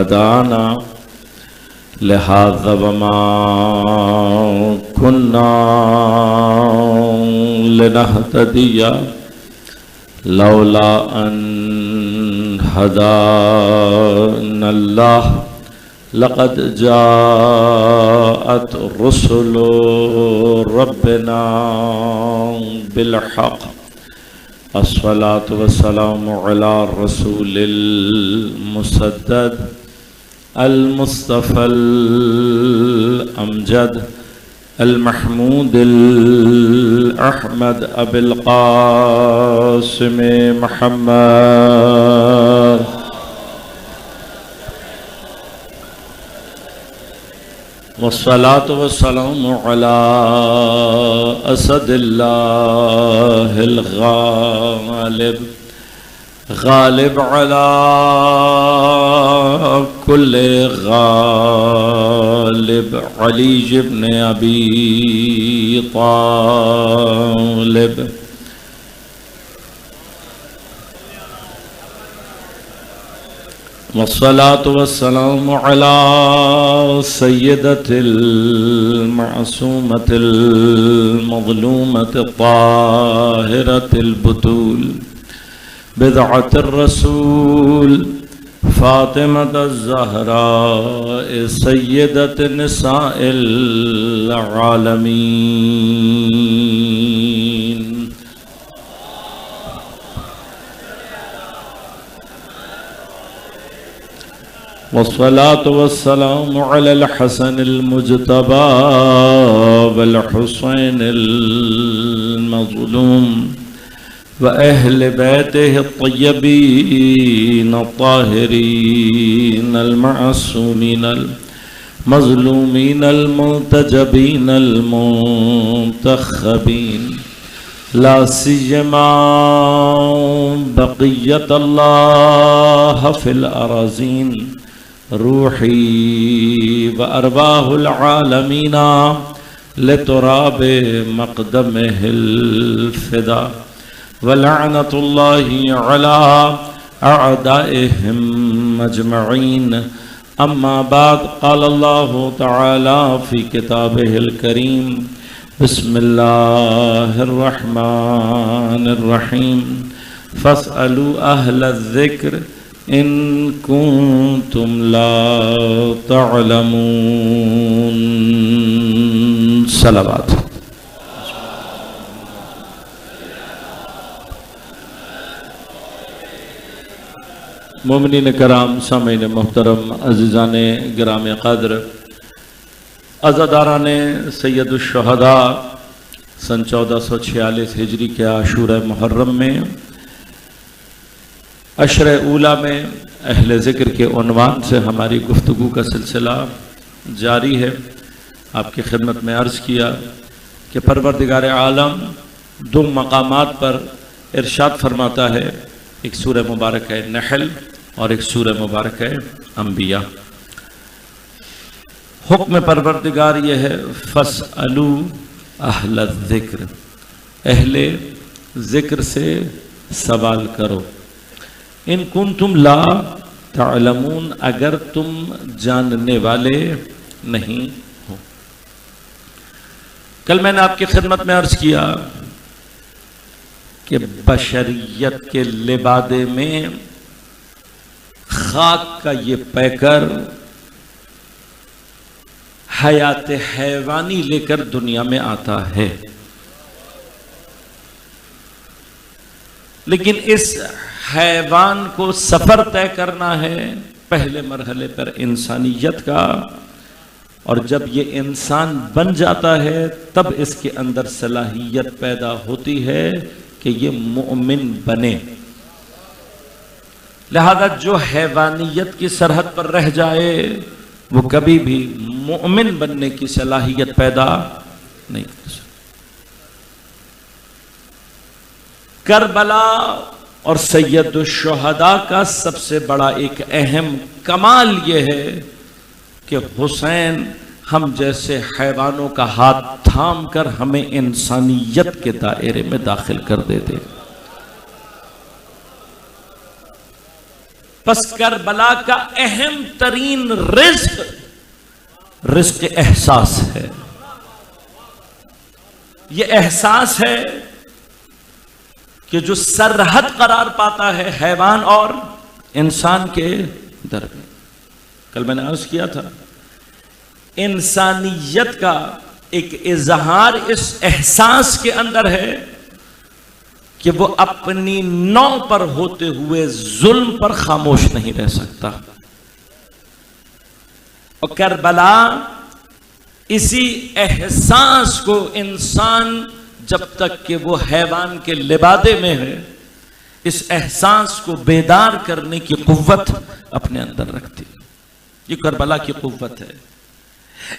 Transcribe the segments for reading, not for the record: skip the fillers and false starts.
हदाना लिहाज़ा वमा कुन्ना लिनहतदिया लौला अन हदानल्लाह लक़द जाअत रुसुलु रब्बिना बिलहक़ अस्सलातु वस्सलामु अला रसूलिल मुसद्दद अल मुस्तफ़ल अमजद अल महमूदिल अहमद अबिल क़ासिम मुहम्मद वस्सलातु वस्सलामु अला असदिल्लाहिल गालिब गालिब अला कुल्ले गालिब अली इब्न अबी तालिब वस्सलातु वस्सलामु अला सय्यदतिल मासूमतिल मज़लूमतित ताहिरतिल बुतूल बिदअतिर रसूल फातिमत ज़हरा सय्यदत निसाइल आलमीन वस्सलातु वस्सलामु अलल हसनिल मुज्तबा वल हुसैनिल मज़लूम व अहले बैतिहि तय्यबीन ताहिरीन अल मासूमीन अल मज़लूमीन अल मुंतजबीन अल मुंतखबीन ला सियमा बक़ियत अल्लाह फिल अराज़ीन रूही व अरवाहुल आलमीना लितुराबे मक़दमिहिल फ़िदा व लअनतुल्लाहि अला अअदाइहिम अजमईन अम्मा बाद क़ाल अल्लाहु तआला फ़ी किताबिहिल करीम बिस्मिल्लाहिर रहमानिर रहीम फ़स्अलू अहलज़ ज़िक्र इन कुंतुम ला तअलमून। सलावत। मोमिनीन कराम, सामीन मोहतरम, अज़ीज़ान गिराम क़द्र, अज़ादारान सैयदुश्शुहदा सन 1446 हिजरी के आशूरा मुहर्रम में अशरे ऊला में अहले ज़िक्र के उन्वान से हमारी गुफ्तगू का सिलसिला जारी है। आपकी खिदमत में अर्ज़ किया कि परवरदिगार आलम दो मकामात पर इरशाद फरमाता है, एक सूरह मुबारक है नहल और एक सूरह मुबारक है अंबिया। हुक्म परवरदिगार यह है फ़स्अलू अहलज़ ज़िक्र, अहले ज़िक्र से सवाल करो। इन कुंतुम ला तअलमून, अगर तुम जानने वाले नहीं हो। कल मैंने आपकी खिदमत में अर्ज किया कि बशरियत के लिबादे में खाक का ये पैकर हयात हैवानी लेकर दुनिया में आता है, लेकिन इस हैवान को सफर तय करना है पहले मरहले पर इंसानियत का, और जब ये इंसान बन जाता है तब इसके अंदर सलाहियत पैदा होती है कि ये मोमिन बने। लिहाजा जो हैवानियत की सरहद पर रह जाए वो कभी भी मोमिन बनने की सलाहियत पैदा नहीं कर सकता। करबला और सैयदुश्शुहदा का सबसे बड़ा एक अहम कमाल यह है कि हुसैन हम जैसे हैवानों का हाथ थाम कर हमें इंसानियत के दायरे में दाखिल कर देते। बस करबला का अहम तरीन रिस्क एहसास है। यह एहसास है कि जो सरहद करार पाता है हैवान और इंसान के दरमियान। कल मैंने अर्ज किया था, इंसानियत का एक इजहार इस एहसास के अंदर है कि वो अपनी नौ पर होते हुए जुल्म पर खामोश नहीं रह सकता। और करबला इसी एहसास को इंसान जब तक कि वो हैवान के लिबादे में है, इस एहसास को बेदार करने की कुव्वत अपने अंदर रखती है। ये करबला की कुव्वत है।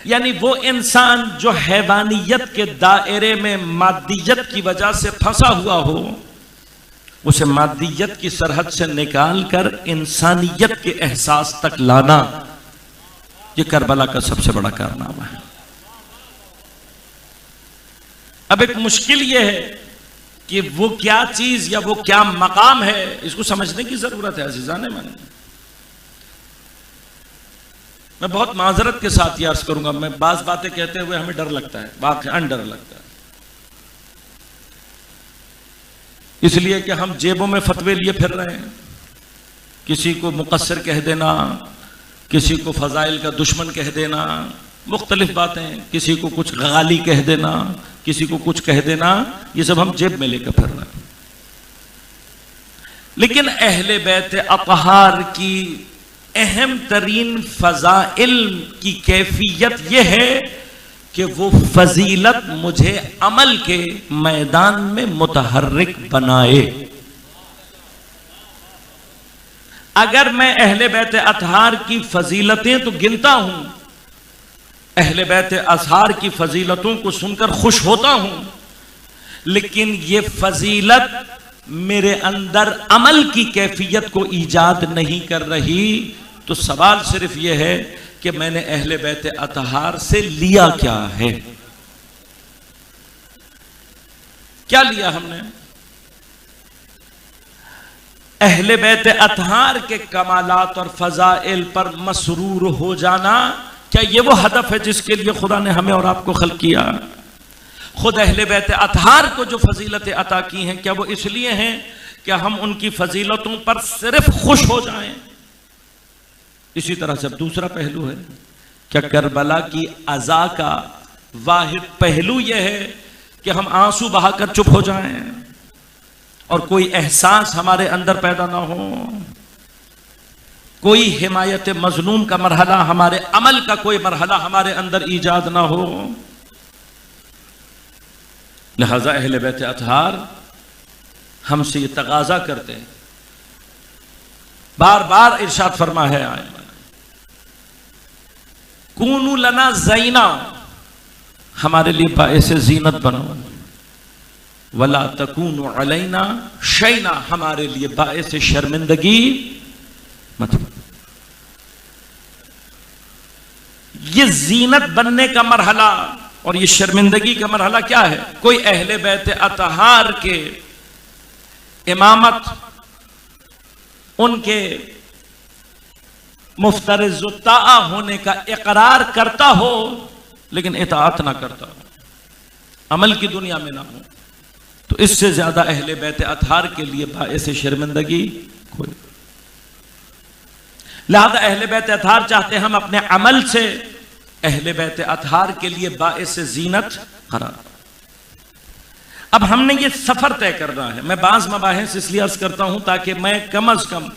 यानी वो इंसान जो हैवानियत के दायरे में मादियत की वजह से फंसा हुआ हो, उसे मादियत की सरहद से निकालकर इंसानियत के एहसास तक लाना, ये करबला का सबसे बड़ा कारनामा है। अब एक मुश्किल यह है कि वो क्या चीज या वो क्या मकाम है, इसको समझने की जरूरत है अजीजाने मन। मैं बहुत माजरत के साथ ये अर्ज करूंगा, मैं बाज बातें कहते हुए हमें डर लगता है, वाकई डर लगता है, इसलिए कि हम जेबों में फतवे लिए फिर रहे हैं। किसी को मुकस्सिर कह देना, किसी को फजाइल का दुश्मन कह देना, मुख्तलिफ बातें, किसी को कुछ गाली कह देना, किसी को कुछ कह देना, ये सब हम जेब में लेकर फिर रहे हैं। लेकिन अहले बैत अतहार की अहम तरीन फजाइल की कैफियत यह है कि वो फजीलत मुझे अमल के मैदान में मुतहर्रिक बनाए। अगर मैं अहले बैत अतहार की फजीलतें तो गिनता हूं, अहले बैत अतहार की फजीलतों को सुनकर खुश होता हूं, लेकिन ये फजीलत मेरे अंदर अमल की कैफियत को ईजाद नहीं कर रही, तो सवाल सिर्फ यह है कि मैंने अहले बैत अतहार से लिया क्या है। क्या लिया हमने? अहले बैत अतहार के कमालात और फजाइल पर मसरूर हो जाना, क्या यह वो हदफ है जिसके लिए खुदा ने हमें और आपको खल्क किया? खुद अहले बैत अतहार को जो फजीलतें अता की हैं, क्या वो इसलिए हैं कि हम उनकी फजीलतों पर सिर्फ खुश हो जाएं? इसी तरह से दूसरा पहलू है, क्या करबला की अज़ा का वाहिद पहलू यह है कि हम आंसू बहाकर चुप हो जाएं और कोई एहसास हमारे अंदर पैदा ना हो, कोई हिमायत मजलूम का मरहला, हमारे अमल का कोई मरहला हमारे अंदर ईजाद ना हो? लिहाजा अहले बैत अतहार हमसे ये तगाजा करते हैं, बार बार इरशाद फरमा है आया, कूनू लना ज़ैना, हमारे लिए बाइसे जीनत बनो, वला तकूनु अलैना शैना, हमारे लिए बाइसे शर्मिंदगी मत बनो। ये जीनत बनने का मरहला और ये शर्मिंदगी का मरहला क्या है? कोई अहले बैत अतहार के इमामत, उनके मुफ्तरिज़ुत्ता होने का इकरार करता हो लेकिन इताअत ना करता हो, अमल की दुनिया में ना हो, तो इससे ज्यादा अहले बैत अतहार के लिए बाइसे शर्मिंदगी कोई। लिहाजा अहले बैत अतहार चाहते हम अपने अमल से अहले बैत अतहार के लिए बाइसे जीनत करार। अब हमने ये सफर तय करना है। मैं बाज़ मबाहिस इसलिए अर्ज करता हूं ताकि मैं कम अज कम,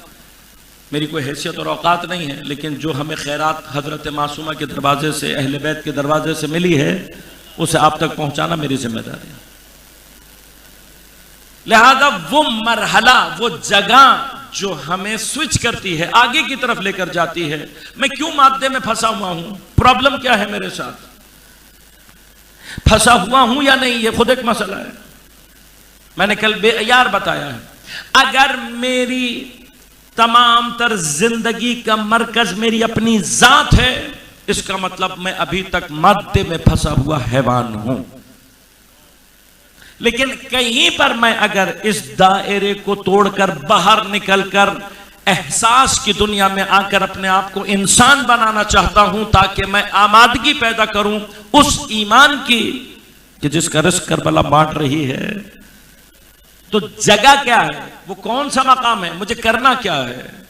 मेरी कोई हैसियत और औकात नहीं है, लेकिन जो हमें खैरात हजरत मासूमा के दरवाजे से, अहले बैत के दरवाजे से मिली है, उसे आप तक पहुंचाना मेरी जिम्मेदारी है। लिहाजा वो मरहला, वो जगह जो हमें स्विच करती है, आगे की तरफ लेकर जाती है, मैं क्यों मादे में फंसा हुआ हूं, प्रॉब्लम क्या है मेरे साथ, फंसा हुआ हूं या नहीं, ये खुद एक मसला है। मैंने कल बेयार बताया है, अगर मेरी तमाम तर जिंदगी का मरकज मेरी अपनी जात है, इसका मतलब मैं अभी तक मादे में फंसा हुआ हैवान हूं। लेकिन कहीं पर मैं अगर इस दायरे को तोड़कर बाहर निकलकर एहसास की दुनिया में आकर अपने आप को इंसान बनाना चाहता हूं ताकि मैं आमादगी पैदा करूं उस ईमान की कि जिसका रिस्क करबला बांट रही है। तो जगह क्या है, वो कौन सा मकाम है, मुझे करना क्या है।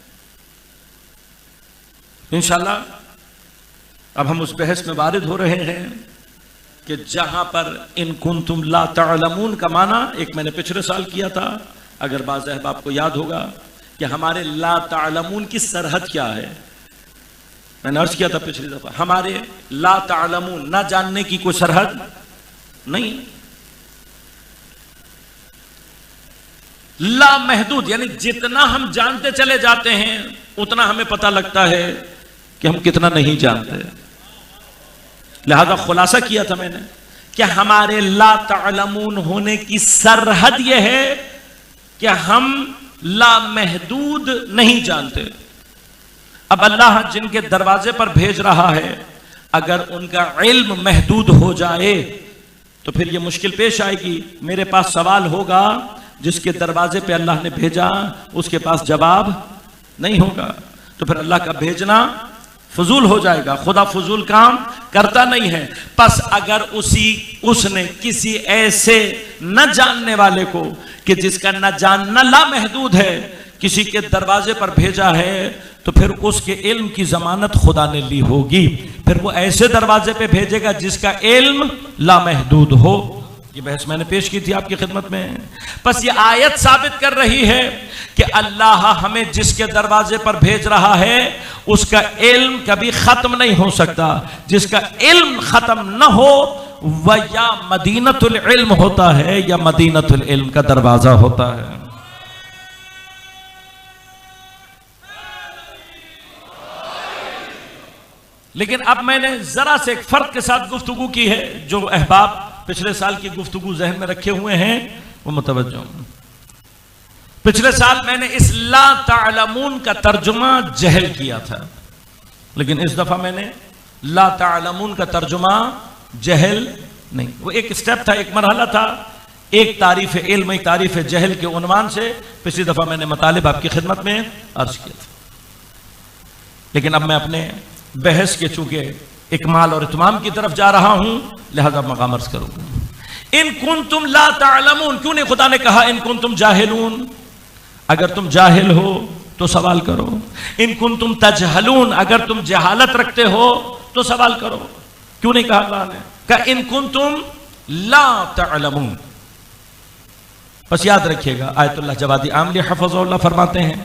इंशाल्लाह अब हम उस बहस में वारिद हो रहे हैं कि जहां पर इन कुंतुम ला तअलमून का माना एक मैंने पिछले साल किया था, अगर बाज़ अहबाब को याद होगा कि हमारे ला तअलमून की सरहद क्या है। मैंने अर्ज किया था पिछली दफा, हमारे ला तअलमून ना जानने की कोई सरहद नहीं, ला महदूद, यानी जितना हम जानते चले जाते हैं उतना हमें पता लगता है कि हम कितना नहीं जानते। लिहाजा खुलासा किया था मैंने कि हमारे ला तअलमून होने की सरहद यह है कि हम ला महदूद नहीं जानते। अब अल्लाह जिनके दरवाजे पर भेज रहा है, अगर उनका इल्म महदूद हो जाए तो फिर यह मुश्किल पेश आएगी। मेरे पास सवाल होगा, जिसके दरवाजे पे अल्लाह ने भेजा उसके पास जवाब नहीं होगा, तो फिर अल्लाह का भेजना फजूल हो जाएगा। खुदा फजूल काम करता नहीं है। बस अगर उसने किसी ऐसे न जानने वाले को कि जिसका न जानना ला महदूद है किसी के दरवाजे पर भेजा है, तो फिर उसके इल्म की जमानत खुदा ने ली होगी। फिर वो ऐसे दरवाजे पे भेजेगा जिसका इल्म ला महदूद हो। ये बहस मैंने पेश की थी आपकी खिदमत में। बस ये आयत साबित कर रही है कि अल्लाह हमें जिसके दरवाजे पर भेज रहा है उसका इल्म कभी खत्म नहीं हो सकता। जिसका इल्म खत्म न हो वह या मदीनतुल इल्म होता है या मदीनतुल इल्म का दरवाजा होता है। लेकिन अब मैंने जरा से एक फर्क के साथ गुफ्तगू की है। जो अहबाब पिछले साल की गुफ्तगू जहन में रखे हुए हैं वो मुतवज्जो। पिछले साल मैंने इस ला तअलमून का तर्जुमा जहल किया था, लेकिन इस दफा मैंने ला तअलमून का तर्जुमा जहल नहीं, वो एक स्टेप था, एक मरहला था, एक तारीफ इल्म एक तारीफ जहल के उन्वान से पिछली दफा मैंने मतालिब आपकी खिदमत में अर्ज किया था। लेकिन अब मैं अपने बहस के चूंकि इकमाल और इत्माम की तरफ जा रहा हूं, लिहाजा मकाम अर्ज करूंगा। इन कुंतुम ला तअलमून, क्यों नहीं खुदा ने कहा इन कुंतुम जाहिलून? अगर तुम जाहिल हो तो सवाल करो। इन कुंतुम तजहलून, अगर तुम जहालत रखते हो तो सवाल करो। क्यों नहीं कहा अल्लाह ने? कहा इन कुंतुम ला तअलमून। बस याद रखिएगा, आयतुल्लाह जवादी आमली हफ़ज़हुल्लाह फरमाते हैं,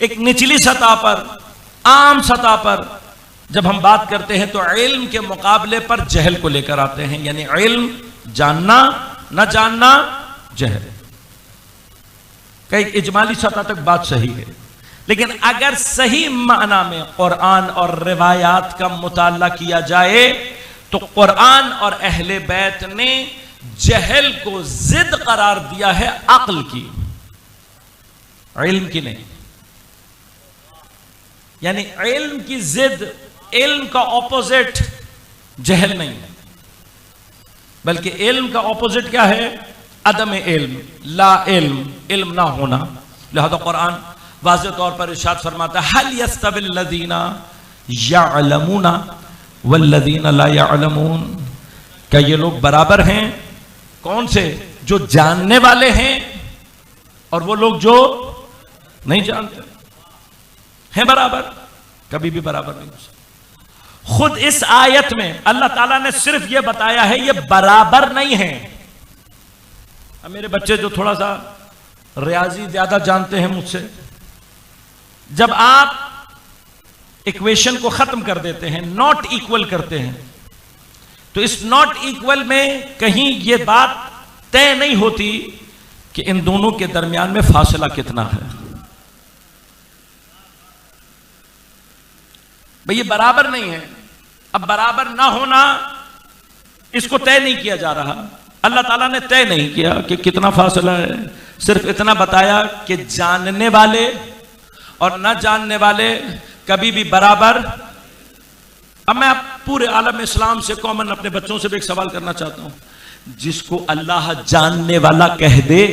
एक निचली सतह पर, आम सतह पर जब हम बात करते हैं तो इल्म के मुकाबले पर जहल को लेकर आते हैं। यानी इल्म जानना, न जानना जहल। कई इजमाली सतह तक बात सही है, लेकिन अगर सही माना में कुरान और रिवायात का मुताला किया जाए तो कुरान और अहले बैत ने जहल को जिद करार दिया है अक्ल की, इल्म की नहीं। यानी इल्म की जिद, इल्म का ऑपोजिट जहल नहीं है, बल्कि इल्म का ऑपोजिट क्या है? अदम इल्म, ला इल्म, इल्म ना होना। लिहाजा कुरान वाज़ेह तौर पर इरशाद फरमाता है, हल यस्तविल लज़ीना यअलमूना वल्लज़ीना ला यअलमून, क्या ये लोग बराबर हैं? कौन से? जो जानने वाले हैं और वो लोग जो नहीं जानते हैं बराबर? कभी भी बराबर नहीं हो सकते। खुद इस आयत में अल्लाह ताला ने सिर्फ यह बताया है ये बराबर नहीं है। अब मेरे बच्चे जो थोड़ा सा रियाजी ज्यादा जानते हैं मुझसे, जब आप इक्वेशन को खत्म कर देते हैं, नॉट इक्वल करते हैं, तो इस नॉट इक्वल में कहीं यह बात तय नहीं होती कि इन दोनों के दरमियान में फासला कितना है। भाई ये बराबर नहीं है। अब बराबर ना होना, इसको तय नहीं किया जा रहा। अल्लाह ताला ने तय नहीं किया कि कितना फासला है, सिर्फ इतना बताया कि जानने वाले और न जानने वाले कभी भी बराबर। अब मैं पूरे आलम इस्लाम से कॉमन अपने बच्चों से भी एक सवाल करना चाहता हूं, जिसको अल्लाह जानने वाला कह दे,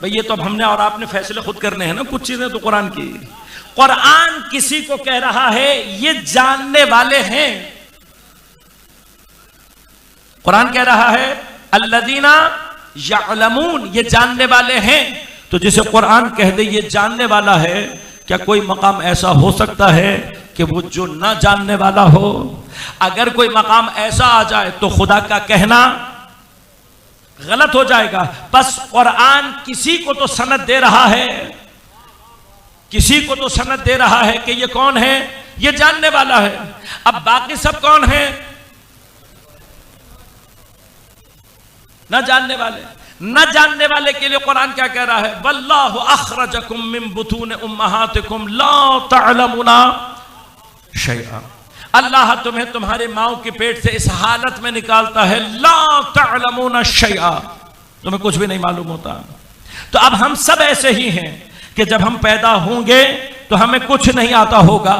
भाई ये तो अब हमने और आपने फैसले खुद करने हैं ना, कुछ चीजें तो कुरान की। कुरान किसी को कह रहा है, ये जानने वाले हैं। कुरान कह रहा है अल्लज़ीना यअलमून, ये जानने वाले हैं। तो जिसे कुरान कह दे ये जानने वाला है, क्या कोई मकाम ऐसा हो सकता है कि वो जो ना जानने वाला हो? अगर कोई मकाम ऐसा आ जाए तो खुदा का कहना गलत हो जाएगा। बस कुरान किसी को तो सनद दे रहा है, किसी को तो सनद दे रहा है कि ये कौन है, ये जानने वाला है। अब बाकी सब कौन है? न जानने वाले। न जानने वाले के लिए कुरान क्या कह रहा है? वल्लाहु अखरजकुम मिन बुतून उम्महातिकुम ला तअलमुना शैआ। अल्लाह तुम्हें तुम्हारे माओ के पेट से इस हालत में निकालता है, ला तअलमुना शैआ, तुम्हें कुछ भी नहीं मालूम होता। तो अब हम सब ऐसे ही हैं कि जब हम पैदा होंगे तो हमें कुछ नहीं आता होगा।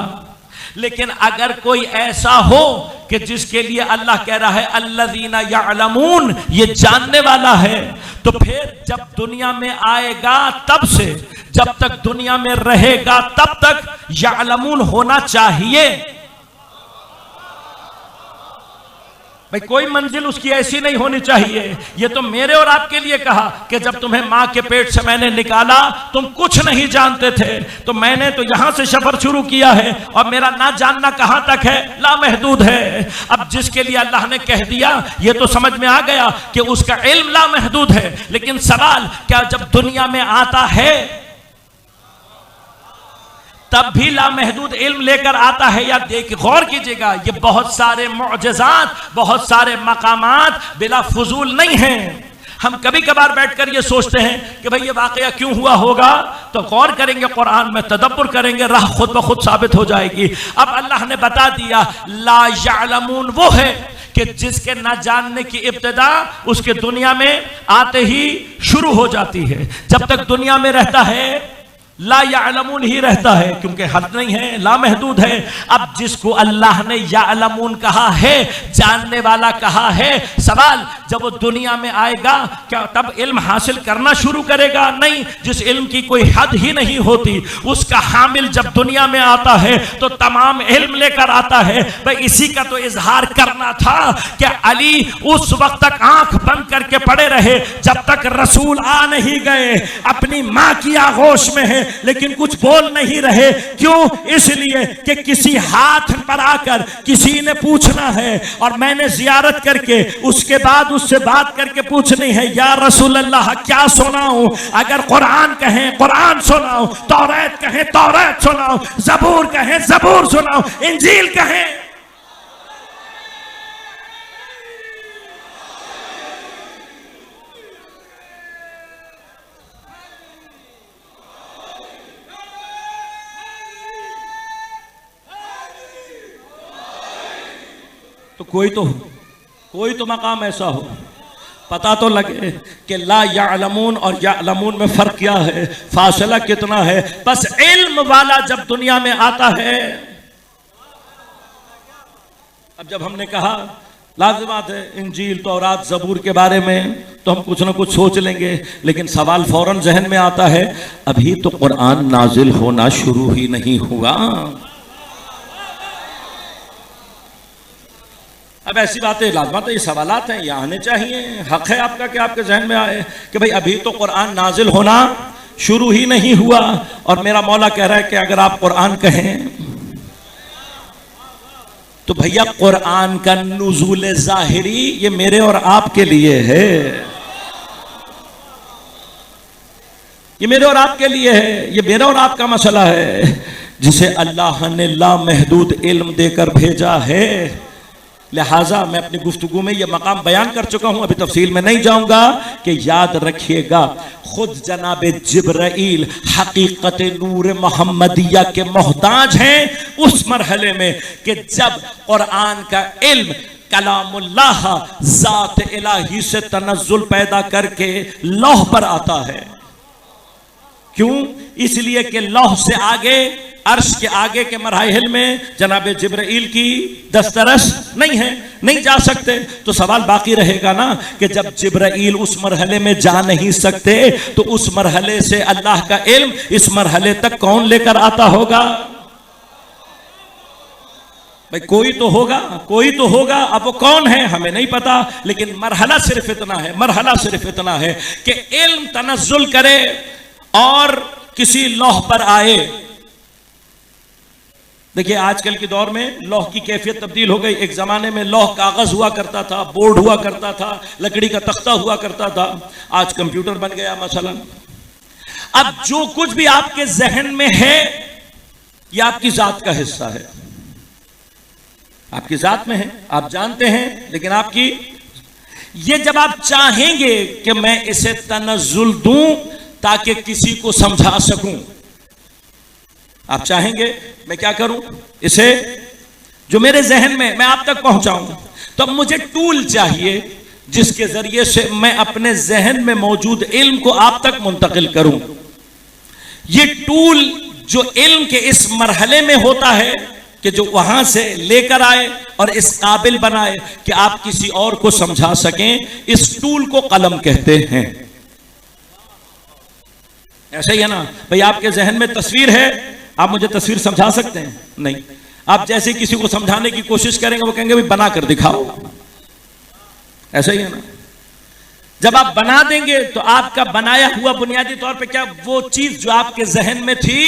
लेकिन अगर कोई ऐसा हो कि जिसके लिए अल्लाह कह रहा है अल्लज़ीना यअलमून, ये जानने वाला है, तो फिर जब दुनिया में आएगा तब से जब तक दुनिया में रहेगा तब तक यअलमून होना चाहिए। भाई कोई मंजिल उसकी ऐसी नहीं होनी चाहिए। ये तो मेरे और आपके लिए कहा कि जब तुम्हें मां के पेट से मैंने निकाला तुम कुछ नहीं जानते थे, तो मैंने तो यहां से सफर शुरू किया है और मेरा ना जानना कहां तक है? लामहदूद है। अब जिसके लिए अल्लाह ने कह दिया ये तो समझ में आ गया कि उसका इल्म लामहदूद है। लेकिन सवाल, क्या जब दुनिया में आता है तब भी लामहदूद इल्म लेकर आता है? या देख गौर कीजिएगा, ये बहुत सारे मुअजिज़ात, बहुत सारे मकामात बिला फजूल नहीं हैं। हम कभी कभार बैठकर ये सोचते हैं कि भाई ये वाकया क्यों हुआ होगा, तो गौर करेंगे, कुरान में तदब्बुर करेंगे, राह खुद ब खुद साबित हो जाएगी। अब अल्लाह ने बता दिया ला यअलमून वो है कि जिसके ना जानने की इब्तिदा उसके दुनिया में आते ही शुरू हो जाती है। जब तक दुनिया में रहता है ला यअलमून ही रहता है, क्योंकि हद नहीं है, लामहदूद है। अब जिसको अल्लाह ने यअलमून कहा है, जानने वाला कहा है, सवाल जब वो दुनिया में आएगा क्या तब इल्म हासिल करना शुरू करेगा? नहीं, जिस इल्म की कोई हद ही नहीं होती उसका हामिल जब दुनिया में आता है तो तमाम इल्म लेकर आता है। भाई इसी का तो इजहार करना था कि अली उस वक्त तक आंख बंद करके पड़े रहे जब तक रसूल आ नहीं गए, अपनी मां की आगोश में है लेकिन कुछ बोल नहीं रहे। क्यों? इसलिए कि किसी हाथ पर आकर किसी ने पूछना है और मैंने जियारत करके उसके बाद उससे बात करके पूछनी है, या रसूल अल्लाह क्या सुनाऊं? अगर कुरान कहें कुरान सुनाओ, तौरात कहें तौरात सुनाओ, ज़बूर कहें ज़बूर सुनाओ, इंजील कहें। तो कोई तो मकाम ऐसा हो, पता तो लगे कि ला यअलमून और यअलमून में फर्क क्या है, फासला कितना है। बस इल्म वाला जब दुनिया में आता है, अब जब हमने कहा लाज़िमात है इंजील तौरात ज़बूर के बारे में तो हम कुछ ना कुछ सोच लेंगे, लेकिन सवाल फौरन जहन में आता है अभी तो कुरान नाजिल होना शुरू ही नहीं हुआ। अब ऐसी बातें लाज़िमत ये सवालात हैं, ये आने चाहिए। हक है आपका कि आपके जहन में आए कि भाई अभी तो कुरान नाजिल होना शुरू ही नहीं हुआ और मेरा मौला कह रहा है कि अगर आप कुरान कहें तो भैया कुरान का नुज़ूल ज़ाहिरी ये मेरे और आपके लिए है, ये मेरे और आपके लिए है, ये मेरा और आपका मसला है जिसे अल्लाह ने लामहदूद इल्म देकर भेजा है। लिहाजा मैं अपनी गुफ्तगू में यह मकाम बयान कर चुका हूं, अभी तफसील में नहीं जाऊंगा कि याद रखिएगा खुद जनाब जिब्राइल हकीकत नूर मोहम्मदिया के मोहताज हैं उस मरहले में कि जब कुरान का इल्म कलामुल्लाह ज़ात इलाही से तनज़्ज़ुल पैदा करके लौह पर आता है। क्यों? इसलिए कि लौह से आगे अर्श के आगे के मराहिल में जनाब जिब्राइल की दस्तरस नहीं है, नहीं जा सकते। तो सवाल बाकी रहेगा ना कि जब जिब्राइल उस मरहले में जा नहीं सकते तो उस मरहले से अल्लाह का इल्म इस मरहले तक कौन लेकर आता होगा? भाई कोई तो होगा, कोई तो होगा। अब वो कौन है हमें नहीं पता, लेकिन मरहला सिर्फ इतना है, मरहला सिर्फ इतना है कि इल्म तनज़्ज़ुल करे और किसी लौह पर आए। देखिए आजकल के दौर में लौह की कैफियत तब्दील हो गई। एक जमाने में लौह कागज हुआ करता था, बोर्ड हुआ करता था, लकड़ी का तख्ता हुआ करता था, आज कंप्यूटर बन गया मसलन। अब जो कुछ भी आपके जहन में है यह आपकी जात का हिस्सा है, आपकी जात में है, आप जानते हैं, लेकिन आपकी ये जब आप चाहेंगे कि मैं इसे तनज़्ज़ुल दूं ताकि किसी को समझा सकूं, आप चाहेंगे मैं क्या करूं, इसे जो मेरे जहन में मैं आप तक पहुंचाऊं, तो अब मुझे टूल चाहिए जिसके जरिए से मैं अपने जहन में मौजूद इल्म को आप तक मुंतकिल करूं। ये टूल जो इल्म के इस मरहले में होता है कि जो वहां से लेकर आए और इस काबिल बनाए कि आप किसी और को समझा सकें, इस टूल को कलम कहते हैं। ऐसा ही है ना भाई, आपके जहन में तस्वीर है, आप मुझे तस्वीर समझा सकते हैं? नहीं। आप जैसे किसी को समझाने की कोशिश करेंगे वो कहेंगे भाई बना कर दिखाओ। ऐसा ही है ना, जब आप बना देंगे तो आपका बनाया हुआ बुनियादी तौर पे क्या वो चीज जो आपके जहन में थी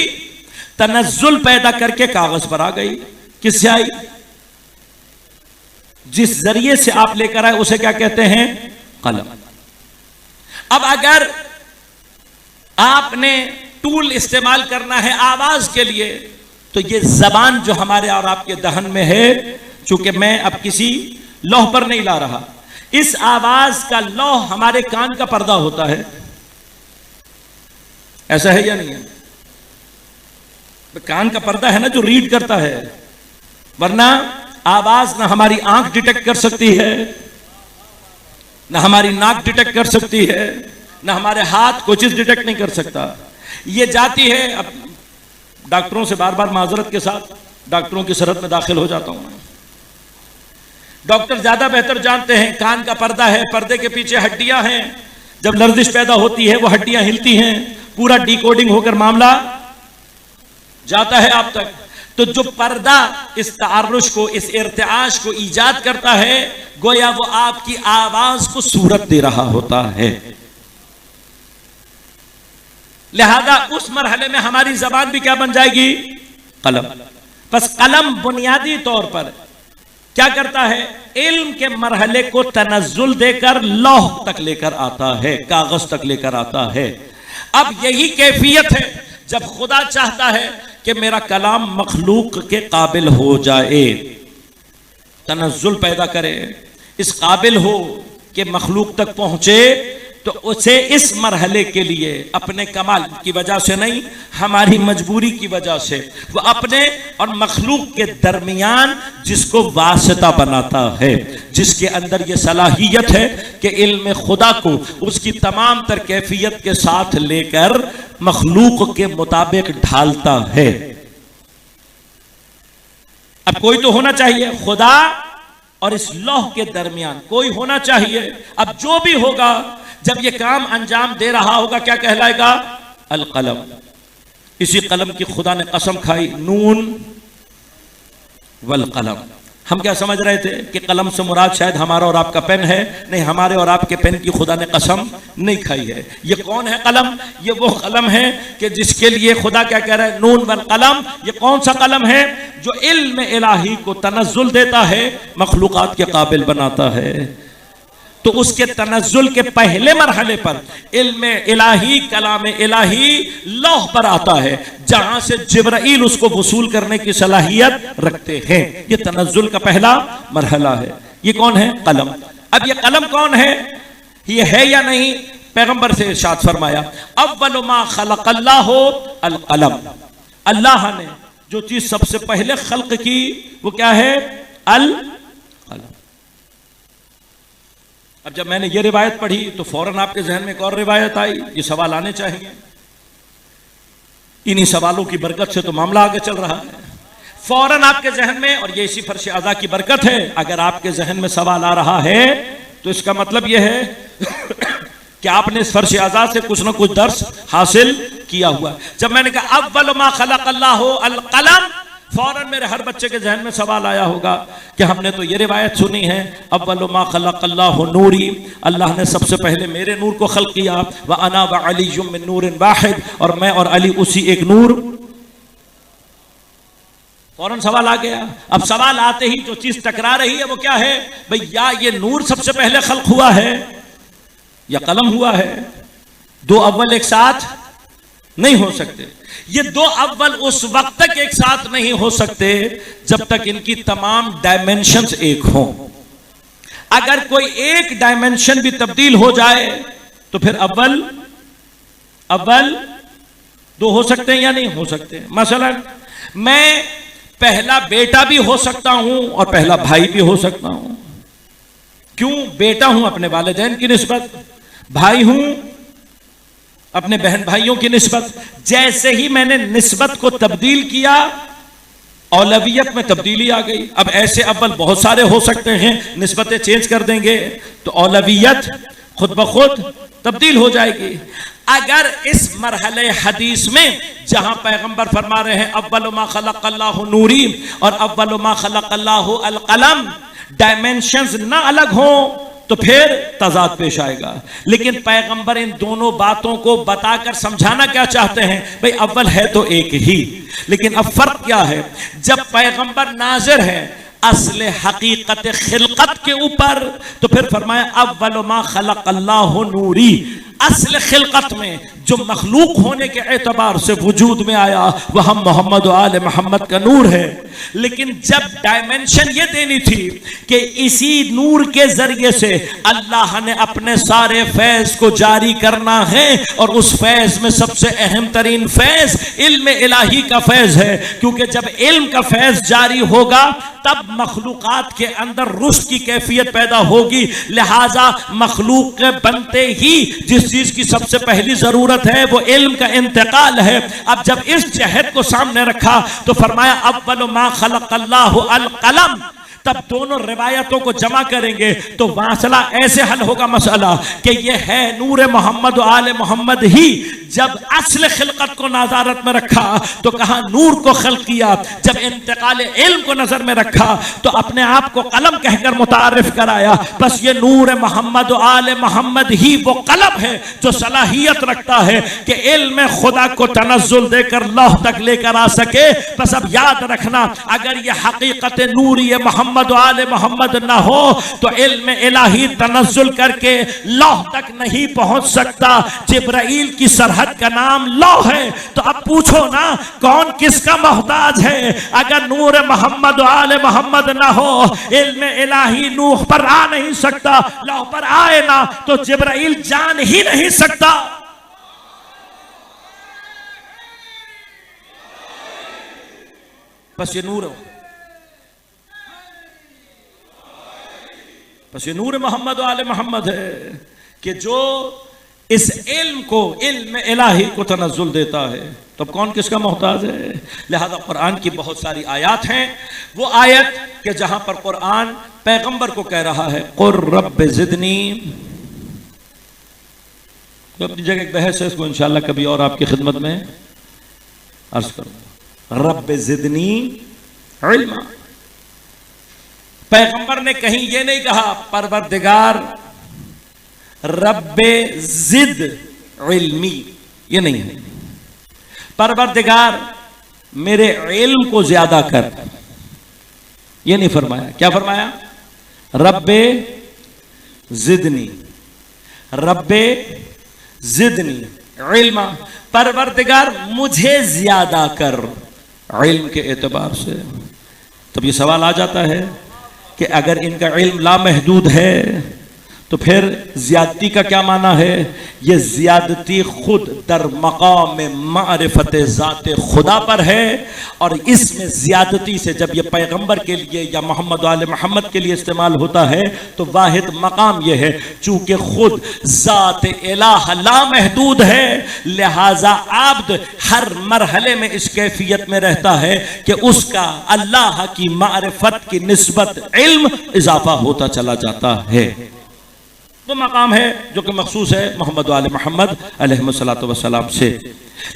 तनज़्ज़ुल पैदा करके कागज पर आ गई। किससे आई? जिस जरिए से आप लेकर आए उसे क्या कहते हैं? कलम। अब अगर आपने टूल इस्तेमाल करना है आवाज के लिए, तो ये जबान जो हमारे और आपके दहन में है, चूंकि मैं अब किसी लौह पर नहीं ला रहा, इस आवाज का लौह हमारे कान का पर्दा होता है। ऐसा है या नहीं है? कान का पर्दा है ना जो रीड करता है, वरना आवाज ना हमारी आंख डिटेक्ट कर सकती है, ना हमारी नाक डिटेक्ट कर सकती है, ना हमारे हाथ कोई चीज डिटेक्ट नहीं कर सकता। ये जाती है। अब डॉक्टरों से बार बार माजरत के साथ डॉक्टरों की सरहद में दाखिल हो जाता हूं मैं। डॉक्टर ज्यादा बेहतर जानते हैं, कान का पर्दा है, पर्दे के पीछे हड्डियां हैं, जब लर्जिश पैदा होती है वो हड्डियां हिलती हैं, पूरा डिकोडिंग होकर मामला जाता है आप तक। तो जो पर्दा इस तारुश को, इस इर्तिआश को ईजाद करता है, गोया वो आपकी आवाज को सूरत दे रहा होता है। लिहाजा उस मरहले में हमारी जबान भी क्या बन जाएगी? कलम। बस कलम बुनियादी तौर पर क्या करता है? इल्म के मरहले को तनज़्ज़ुल देकर लौह तक लेकर आता है, कागज तक लेकर आता है। अब यही कैफियत है जब खुदा चाहता है कि मेरा कलाम मखलूक के काबिल हो जाए, तनज़्ज़ुल पैदा करे, इस काबिल हो कि मखलूक तक पहुंचे, तो उसे इस मरहले के लिए अपने कमाल की वजह से नहीं, हमारी मजबूरी की वजह से, वो अपने और मखलूक के दरमियान जिसको वास्ता बनाता है, जिसके अंदर ये सलाहियत है कि इल्म खुदा को उसकी तमाम तर कैफियत के साथ लेकर मखलूक के मुताबिक ढालता है। अब कोई तो होना चाहिए, खुदा और इस लौह के दरमियान कोई होना चाहिए। अब जो भी होगा, जब ये काम अंजाम दे रहा होगा, क्या कहलाएगा? अल कलम। इसी कलम की खुदा ने कसम खाई, नून वल कलम। हम क्या समझ रहे थे कि कलम से मुराद शायद हमारा और आपका पेन है? नहीं, हमारे और आपके पेन की खुदा ने कसम नहीं खाई है। ये कौन है कलम? ये वो कलम है कि जिसके लिए खुदा क्या कह रहा है? नून वल कलम। ये कौन सा कलम है? जो इल्म इलाही को तनज़्ज़ुल देता है, मखलूक़ात के काबिल बनाता है। तो उसके तनज़्ज़ुल के पहले मरहले पर इल्म इलाही, कलाम इलाही लौह पर आता है, जहां से जिब्राइल उसको वसूल करने की सलाहियत रखते हैं। ये तनज़्ज़ुल का पहला मरहला है। ये कौन है? कलम। अब ये कलम कौन है? ये है या नहीं? पैगंबर से इरशाद फरमाया, अव्वलु मा खलक़ल्लाहु अल कलम। अल्लाह ने जो चीज सबसे पहले खल्क की वो क्या है? अल कलम। अब जब मैंने ये रिवायत पढ़ी तो फौरन आपके जहन में एक और रिवायत आई, ये सवाल आने चाहिए। इन्हीं सवालों की बरकत से तो मामला आगे चल रहा है। फौरन आपके जहन में, और ये इसी फर्श अज़ा की बरकत है, अगर आपके जहन में सवाल आ रहा है तो इसका मतलब यह है कि आपने इस फर्श अज़ा से कुछ ना कुछ दर्स हासिल किया हुआ। जब मैंने कहा अव्वल मा खलक़ल्लाहु अल क़लम, फौरन मेरे हर बच्चे के जहन में सवाल आया होगा कि हमने तो ये रिवायत सुनी है अव्वल मा खलक़ल्लाहु नूरी, अल्लाह ने सबसे पहले मेरे नूर को खल्क़ किया, व अना व अलीयुम मिन नूरिन वाहिद, और मैं और अली उसी एक नूर। फौरन सवाल आ गया। अब सवाल आते ही जो चीज टकरा रही है वो क्या है भाई, या ये नूर सबसे पहले खल्क़ हुआ है या कलम हुआ है। दो अव्वल एक साथ नहीं हो सकते। ये दो अव्वल उस वक्त तक एक साथ नहीं हो सकते जब तक इनकी तमाम डायमेंशंस एक हों। अगर कोई एक डायमेंशन भी तब्दील हो जाए तो फिर अव्वल दो हो सकते हैं या नहीं हो सकते। मसलन मैं पहला बेटा भी हो सकता हूं और पहला भाई भी हो सकता हूं। क्यों? बेटा हूं अपने वालिदैन की निस्बत, भाई हूं अपने बहन भाइयों की निस्बत। जैसे ही मैंने निस्बत को तब्दील किया औलवियत में तब्दीली आ गई। अब ऐसे अव्वल बहुत सारे हो सकते हैं, निस्बतें चेंज कर देंगे तो औलवियत खुद ब खुद तब्दील हो जाएगी। अगर इस मरहले हदीस में जहां पैगंबर फरमा रहे हैं अव्वल मा खलक़ल्लाहु नूरी और अव्वल मा खलक़ल्लाहु अल क़लम, डायमेंशंस ना अलग हो तो फिर तजाद पेश आएगा। लेकिन पैगंबर इन दोनों बातों को बताकर समझाना क्या चाहते हैं भाई, अव्वल है तो एक ही, लेकिन अब फर्क क्या है। जब पैगंबर नाज़िर है असले हकीकत खिलकत के ऊपर तो फिर फरमाया अव्वल मा खलक़ल्लाहु नूरी, असल खिलकत में जो मखलूक होने के एतबार से वजूद में आया वह हम मोहम्मद आले मोहम्मद का नूर है। लेकिन जब डायमेंशन ये देनी थी कि इसी नूर के जरिए से अल्लाह ने अपने सारे फैज को जारी करना है, और उस फैज में सबसे अहम तरीन फैज इल्म इलाही का फैज है, क्योंकि जब इल्म का फैज जारी होगा तब मखलूकात के अंदर रुश्द की कैफियत पैदा होगी। लिहाजा मखलूक के बनते ही जिस चीज की सबसे पहली जरूरत है वो इल्म का इंतकाल है। अब जब इस जहद को सामने रखा तो फरमाया अव्वल मा खलक़ल्लाहु अल क़लम। तब दोनों रिवायतों को जमा करेंगे तो वासला ऐसे हल होगा मसला कि ये है नूर मोहम्मद आले मोहम्मद ही। जब असल खिलकत को नाजारत में रखा तो कहा नूर को खल्क किया, जब इंतकाल इल्म को नजर में रखा तो अपने आप को कलम कहकर मुतारिफ कराया। बस ये नूर मोहम्मद आले मोहम्मद ही वो कलम है जो सलाहियत रखता है कि इल्म खुदा को तनज़्ज़ुल देकर लौह तक लेकर आ सके। बस अब याद रखना, अगर ये हकीकत नूर ये मोहम्मद आले मोहम्मद ना हो तो इल्म इलाही तनज़्ज़ुल करके लौह तक नहीं पहुंच सकता। जिब्राइल की सरहद का नाम लौह है, तो अब पूछो ना कौन किसका मोहताज है। अगर नूर मोहम्मद आले मोहम्मद ना हो इल्म इलाही नूह पर आ नहीं सकता, लौह पर आए ना तो जिब्राइल जान ही नहीं सकता। बस ये नूर हो, बस ये नूर मोहम्मद आले मोहम्मद है कि जो इस इल्म को इल्म इलाही को तनज़्ज़ुल देता है। तो कौन किसका मोहताज है। लिहाजा कुरान की बहुत सारी आयत हैं। वो आयत कि जहां पर कुरान पैगंबर को कह रहा है कुर रब्बि ज़िदनी, तो अपनी जगह एक बहस है, इसको इंशाअल्लाह कभी और आपकी खिदमत में अर्ज करूंगा। रब्बि ज़िदनी इल्मा, पैगंबर ने कहीं ये नहीं कहा परवरदिगार रब्बे जिद इल्मी, ये नहीं है। परवरदिगार मेरे इल्म को ज्यादा कर, ये नहीं फरमाया। क्या फरमाया? रब्बे जिदनी, रब्बे जिदनी इल्मा, परवरदिगार मुझे ज्यादा कर इल्म के एतबार से। तब ये सवाल आ जाता है कि अगर इनका इल्म लामहदूद है तो फिर ज्यादती का क्या माना है? ये ज्यादती खुद दर मकाम मारिफत ज़ात खुदा पर है, और इसमें ज्यादती से जब ये पैगंबर के लिए या मोहम्मद वाले मोहम्मद के लिए इस्तेमाल होता है तो वाहिद मकाम ये है, चूंकि खुद ज़ात इलाह लामहदूद है, लिहाजा आब्द हर मरहले में इस कैफियत में रहता है कि उसका अल्लाह की मारिफत की निस्बत इल्म इजाफा होता चला जाता है। वो मकाम है जो कि मखसूस है मोहम्मद वाले मोहम्मद अलैहिस्सलातु वस्सलाम से।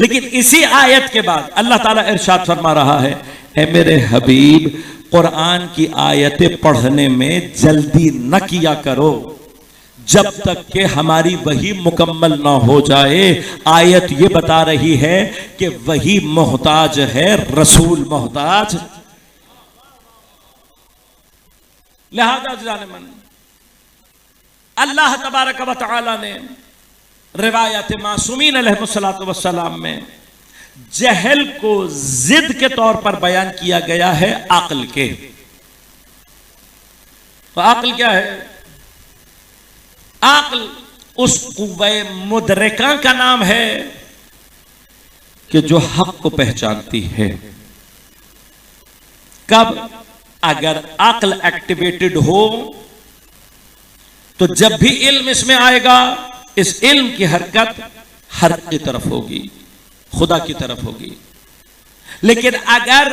लेकिन इसी आयत के बाद अल्लाह ताला इरशाद फरमा रहा है, ए मेरे हबीब, कुरान की आयतें पढ़ने में जल्दी न किया करो जब तक कि हमारी वही मुकम्मल ना हो जाए। आयत ये बता रही है कि वही मोहताज है, रसूल मोहताज। लिहाजा जाने मन अल्लाह तबारक व तआला ने रिवायत मासूमीन अलैहिस्सलातु वस्सलाम में जहल को जिद के तौर पर बयान किया गया है अक्ल के। तो अक्ल क्या है? अक्ल उस कुव्वे मुदरिका का नाम है कि जो हक को पहचानती है। कब? अगर अक्ल एक्टिवेटेड हो तो जब भी इल्म इसमें आएगा, इस इल्म की हरकत हक की तरफ होगी, खुदा की तरफ होगी। लेकिन अगर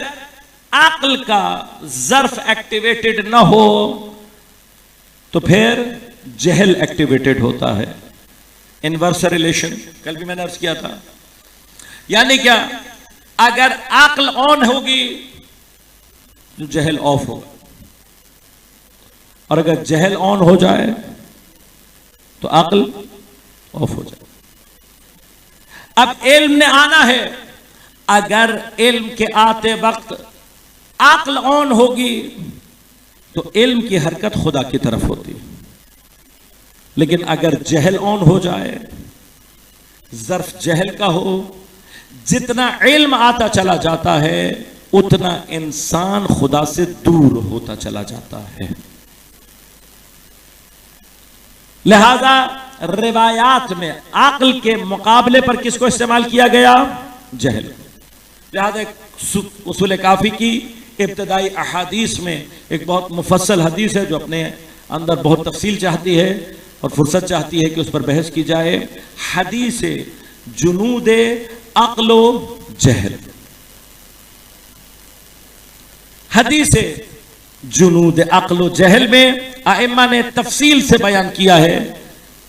अक्ल का ज़र्फ एक्टिवेटेड ना हो तो फिर जहल एक्टिवेटेड होता है। इनवर्स रिलेशन कल भी मैंने अर्ज किया था। यानी क्या? अगर अक्ल ऑन होगी तो जहल ऑफ होगा, और अगर जहल ऑन हो जाए तो अक्ल ऑफ हो जाए। अब इल्म ने आना है, अगर इल्म के आते वक्त अक्ल ऑन होगी तो इल्म की हरकत खुदा की तरफ होती है। लेकिन अगर जहल ऑन हो जाए, ज़र्फ जहल का हो, जितना इल्म आता चला जाता है उतना इंसान खुदा से दूर होता चला जाता है। लिहाजा रिवायात में अक्ल के मुकाबले पर किसको इस्तेमाल किया गया? जहल। लिहाजा उसूल काफी की इब्तदाई अहादीस में एक बहुत मुफस्सल हदीस है जो अपने अंदर बहुत तफसील चाहती है और फुर्सत चाहती है कि उस पर बहस की जाए। हदीस जुनूद अक्लो जहल। हदीस जुनूद अक्लो जहल में आइम्मा ने तफसील से बयान किया है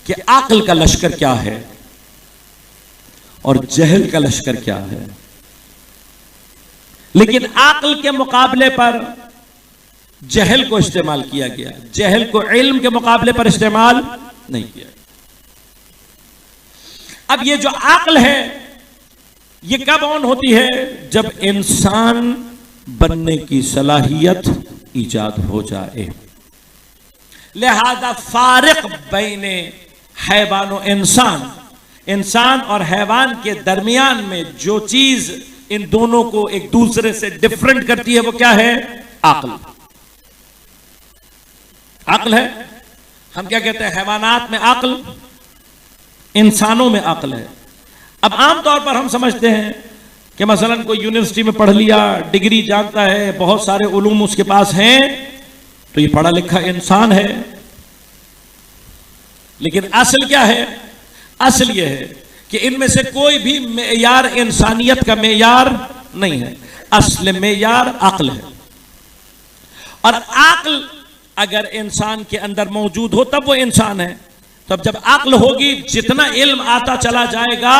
कि अक्ल का लश्कर क्या है और जहल का लश्कर क्या है। लेकिन अक्ल के मुकाबले पर जहल को इस्तेमाल किया गया, जहल को इल्म के मुकाबले पर इस्तेमाल नहीं किया। अब ये जो अक्ल है ये कब ऑन होती है? जब इंसान बनने की सलाहियत ईजाद हो जाए। लिहाजा फारिक बैने हैवान और इंसान, इंसान और हैवान के दरमियान में जो चीज इन दोनों को एक दूसरे से डिफरेंट करती है वो क्या है? अक्ल। अक्ल है। हम क्या कहते हैं? हैवानात में अक्ल, इंसानों में अक्ल है। अब आमतौर पर हम समझते हैं कि मसलन कोई यूनिवर्सिटी में पढ़ लिया, डिग्री जानता है, बहुत सारे उलूम उसके पास हैं, तो ये पढ़ा लिखा इंसान है। लेकिन असल क्या है? असल ये है कि इनमें से कोई भी मेयार इंसानियत का मेयार नहीं है। असल मेयार अक्ल है, और अक्ल अगर इंसान के अंदर मौजूद हो तब वो इंसान है। तब जब अक्ल होगी, जितना इल्म आता चला जाएगा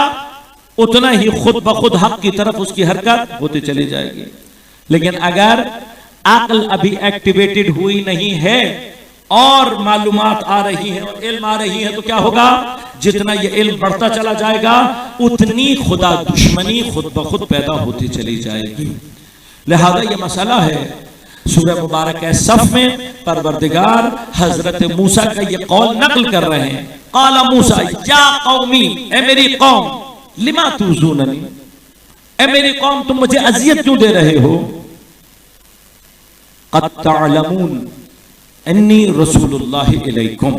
उतना ही खुद ब खुद हक की तरफ उसकी हरकत होती चली जाएगी। लेकिन अगर अक्ल अभी एक्टिवेटेड हुई नहीं है और मालूमात आ रही है और इल्म आ रही है, तो क्या होगा? जितना ये इल्म बढ़ता चला जाएगा उतनी खुदा दुश्मनी खुद ब खुद पैदा होती चली जाएगी। लिहाजा ये मसला है। सूरह मुबारक है सफ में परवरदिगार हजरत मूसा का ये कौल नकल कर रहे हैं। काला मूसा या कौमी, ए मेरी कौम, लिमा तुज़ूननी, ए मेरी कौम तुम मुझे अजियत क्यों दे रहे हो? क़द तअलमून अन्नी रसूलुल्लाह इलैकुम,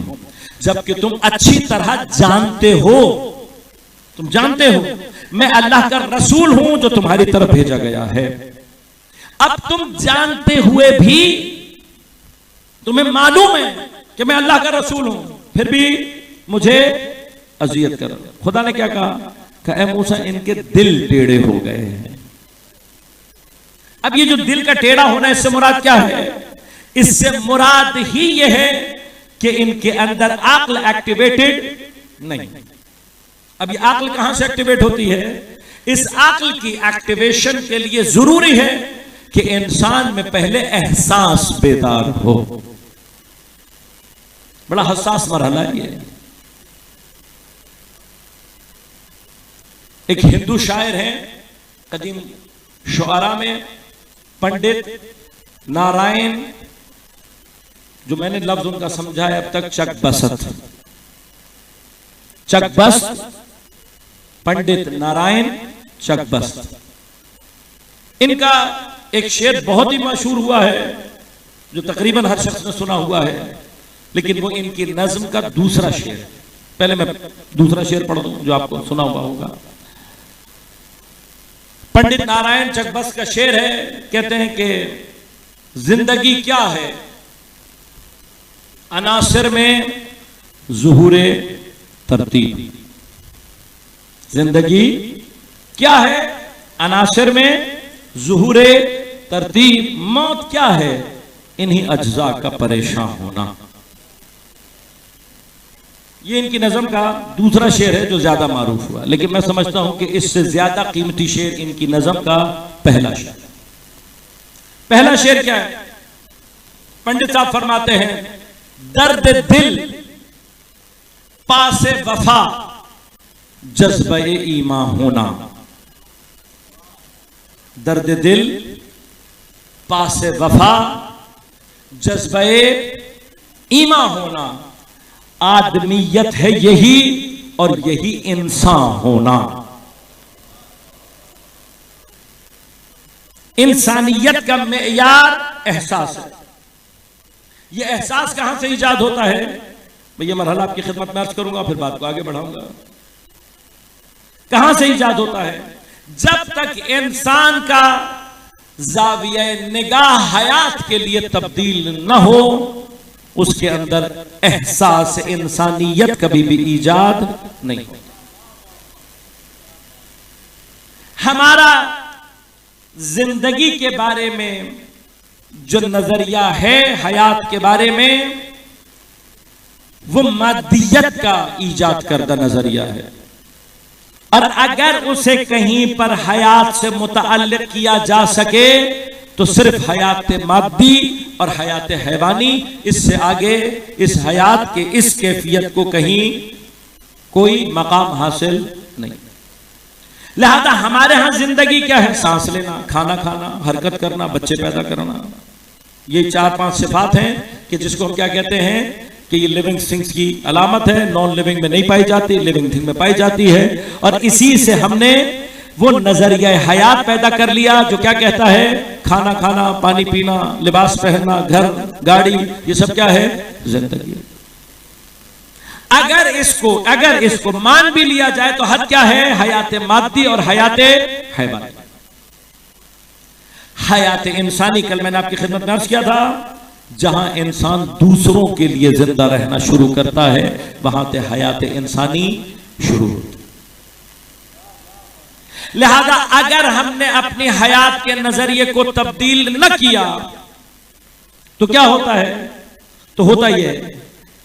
जबकि तुम अच्छी तरह जानते हो, तुम जानते हो मैं अल्लाह का रसूल हूं जो तुम्हारी तरफ भेजा गया है। अब तुम जानते हुए भी तुम्हें मालूम है कि मैं अल्लाह का रसूल हूं, फिर भी मुझे अजियत करो। खुदा ने क्या कहा? ऐ मूसा, इनके दिल टेढ़े हो गए हैं। अब ये जो दिल का टेढ़ा होना, इससे मुराद क्या है? इससे मुराद ही यह है कि इनके अंदर अक्ल एक्टिवेटेड नहीं। अब ये अक्ल कहां से एक्टिवेट होती है? इस अक्ल की एक्टिवेशन के लिए जरूरी है कि इंसान में पहले एहसास बेदार हो। बड़ा हसास मरहला है ये। एक हिंदू शायर हैं, कदीम शुआरा में पंडित नारायण, जो मैंने लफ्ज उनका समझा है अब तक, चकबस्त, चकबस्त, पंडित नारायण चकबस्त। इनका एक शेर बहुत ही मशहूर हुआ है जो तकरीबन हर शख्स ने सुना हुआ है, लेकिन वो इनकी नज्म का दूसरा शेर। पहले मैं दूसरा शेर पढ़ दूं जो आपको सुना हुआ होगा। पंडित नारायण चकबस्त का शेर है, कहते हैं कि जिंदगी क्या है, अनासिर में ज़ुहूरे तरतीब। जिंदगी क्या है, अनासिर में ज़ुहूरे तरतीब। मौत क्या है, इन्हीं अज्जा का परेशान होना। ये इनकी नज़म का दूसरा शेर है जो ज्यादा मारूफ हुआ, लेकिन मैं समझता हूं कि इससे ज्यादा कीमती शेर इनकी नज़म का पहला शेर। पहला शेर क्या है? पंडित साहब फरमाते हैं, दर्द दिल पासे वफा जज्बे ईमा होना। दर्द दिल पासे वफा जज्बे ईमा होना। आदमियत है यही और यही इंसान होना। इंसानियत का मेयार एहसास है। यह एहसास कहां से इजाद होता है? मैं ये मरहला आपकी खिदमत में अर्ज करूंगा, फिर बात को आगे बढ़ाऊंगा। कहां से इजाद होता है? जब तक इंसान का जाविया निगाह हयात के लिए तब्दील न हो, उसके अंदर एहसास इंसानियत कभी भी ईजाद नहीं होता। हमारा जिंदगी के बारे में जो नजरिया है हयात के बारे में, वो मादियत का ईजाद करदा नजरिया है। और अगर उसे कहीं पर हयात से मुतअल्लिक किया जा सके तो सिर्फ हयात मादी और हयात हैवानी, इससे आगे इस हयात के इस कैफियत को कहीं कोई मकाम हासिल नहीं। लिहाजा हमारे यहां जिंदगी क्या है? सांस लेना, खाना खाना, हरकत करना, बच्चे पैदा करना। ये 4-5 सिफात हैं कि जिसको हम क्या कहते हैं कि ये लिविंग थिंग्स की अलामत है। नॉन लिविंग में नहीं पाई जाती, लिविंग थिंग में पाई जाती है। और इसी से हमने वो नजरिया हयात पैदा कर लिया जो क्या कहता है? खाना खाना, पानी पीना, लिबास पहनना, घर गाड़ी, ये सब क्या है? जिंदगी। अगर इसको मान भी लिया जाए तो हद क्या है? हयात मादी और हयात हैवानी। हयात इंसानी, कल मैंने आपकी खिदमत में अर्ज किया था, जहां इंसान दूसरों के लिए जिंदा रहना शुरू करता है, वहां से हयात इंसानी शुरू होती। लिहाजा अगर हमने अपनी हयात के नजरिए को तब्दील न किया तो क्या होता है? तो होता यह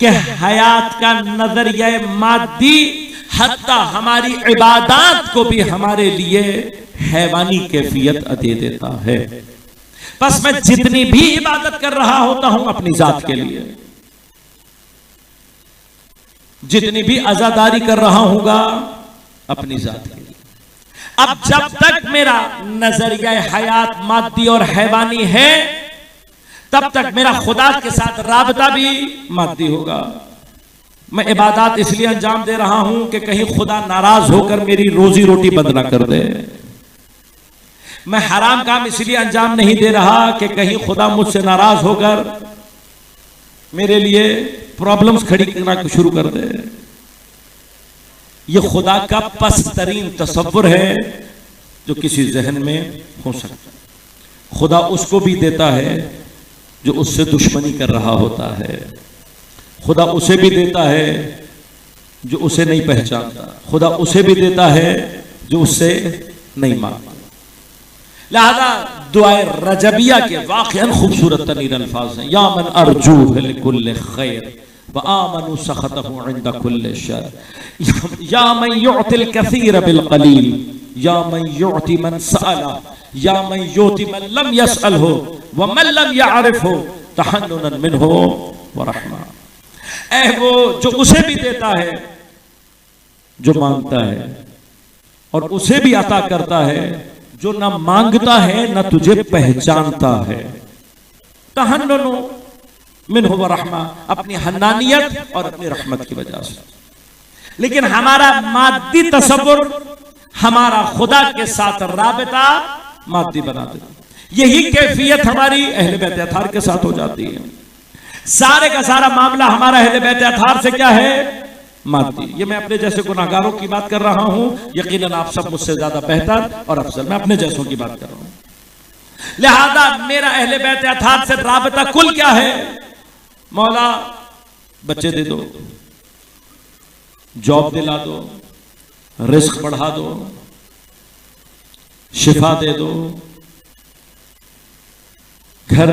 कि हयात का नजरिया मादी हत्ता हमारी इबादत को भी हमारे लिए हैवानी कैफियत दे देता है। बस मैं जितनी भी इबादत कर रहा होता हूं अपनी जात के लिए, जितनी भी अज़ादारी कर रहा हूंगा अपनी जात के लिए। अब जब तक मेरा नजरिया हयात मादी और हैवानी है, तब तक मेरा खुदा के साथ राबता भी मादी होगा। मैं इबादत इसलिए अंजाम दे रहा हूं कि कहीं खुदा नाराज होकर मेरी रोजी रोटी बंद ना कर दे। मैं हराम काम इसलिए अंजाम नहीं दे रहा कि कहीं खुदा मुझसे नाराज होकर मेरे लिए प्रॉब्लम्स खड़ी करना शुरू कर दे। ये खुदा का पस्तरीन तसव्वुर है जो किसी जहन में हो सकता है। खुदा उसको भी देता है जो उससे दुश्मनी कर रहा होता है, खुदा उसे भी देता है जो उसे नहीं पहचानता, खुदा उसे भी देता है जो उससे नहीं मांगता। लिहाजा दुआए रजबिया के वाक़िअन खूबसूरत तरीन अल्फाज हैं, या मन अर्जू लिकुल्ल खैर व आमनु सखतहु इंद कुल्ल शर, या मन युतिल कसीर बिल कलील, या मन युति मन सअला, या मन युति मन लम यसअलहु व मन लम यअरिफहु तहन्नुनन मिनहु व रहमा। ऐ वो जो उसे भी देता है जो मांगता है, और उसे भी अता करता है जो ना मांगता है ना तुझे पहचानता है। तहन्नुनु मिन्हु व रहमा, अपनी हन्नानियत और अपनी रहमत की वजह से। लेकिन हमारा मादी तसव्वुर हमारा खुदा के साथ राबिता मादी बना देता। यही कैफियत हमारी अहले बैत अताहार के साथ हो जाती है। सारे का सारा मामला हमारा अहले बैत अताहार से क्या है? मादी। ये मैं अपने जैसे गुनाहगारों की बात कर रहा हूं, यकीनन आप सब मुझसे ज्यादा बेहतर और अफजल, मैं अपने जैसों की बात कर रहा हूं। लिहाजा मेरा अहले बैत अताहार से राबिता कुल क्या है? मौला बच्चे दे दो, जॉब दिला दो, रिस्क बढ़ा दो, शिफा दे दो, घर,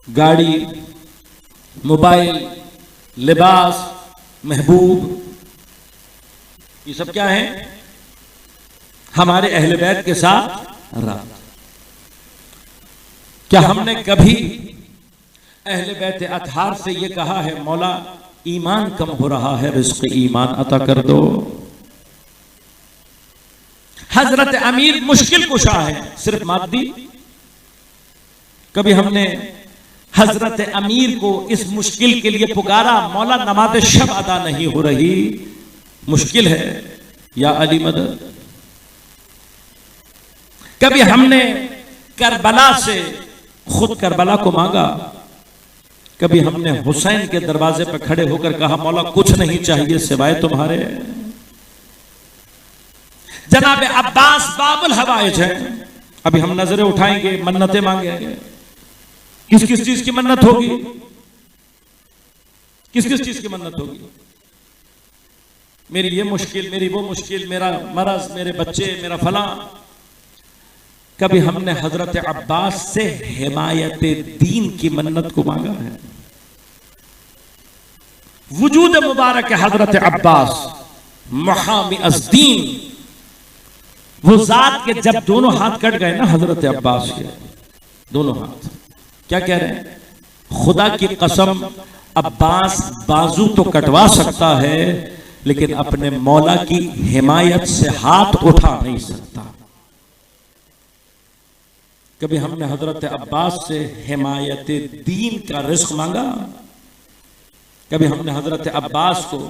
गाड़ी, मोबाइल, लिबास, महबूब, ये सब क्या है? हमारे अहले बैत के साथ रात। क्या हमने कभी अहले बैत अताहार से ये कहा है मौला ईमान कम हो रहा है, रिज़्क़ ईमान अता कर दो? हजरत अमीर मुश्किल कुशा है, सिर्फ मादी। कभी हमने हजरत अमीर को इस मुश्किल के लिए पुकारा, मौला नमाज़ शब अदा नहीं हो रही, मुश्किल है, या अली मदद? कभी हमने करबला से खुद करबला को मांगा? कभी हमने हुसैन के दरवाजे पर खड़े होकर कहा मौला कुछ नहीं चाहिए सिवाय तुम्हारे? जनाब अब्बास बाबुल हवाइज है, अभी हम नजरें उठाएंगे, मन्नतें मांगेंगे। किस किस चीज की मन्नत होगी? किस किस चीज की मन्नत होगी? मेरी ये मुश्किल, मेरी वो मुश्किल, मेरा मरज, मेरे बच्चे, मेरा फला। कभी हमने हजरत अब्बास से हिमायत दीन की मन्नत को मांगा है? वजूद मुबारक हजरत अब्बास मुहामी अज़दीन, वो जात के जब दोनों हाथ कट गए ना हजरत अब्बास के, दोनों हाथ, क्या कह रहे हैं? खुदा की कसम अब्बास बाजू तो कटवा सकता है लेकिन अपने मौला की हिमायत से हाथ उठा नहीं सकता। कभी हमने हजरत अब्बास से हिमायत दीन का रिज़्क़ मांगा? कभी हमने हजरत अब्बास को,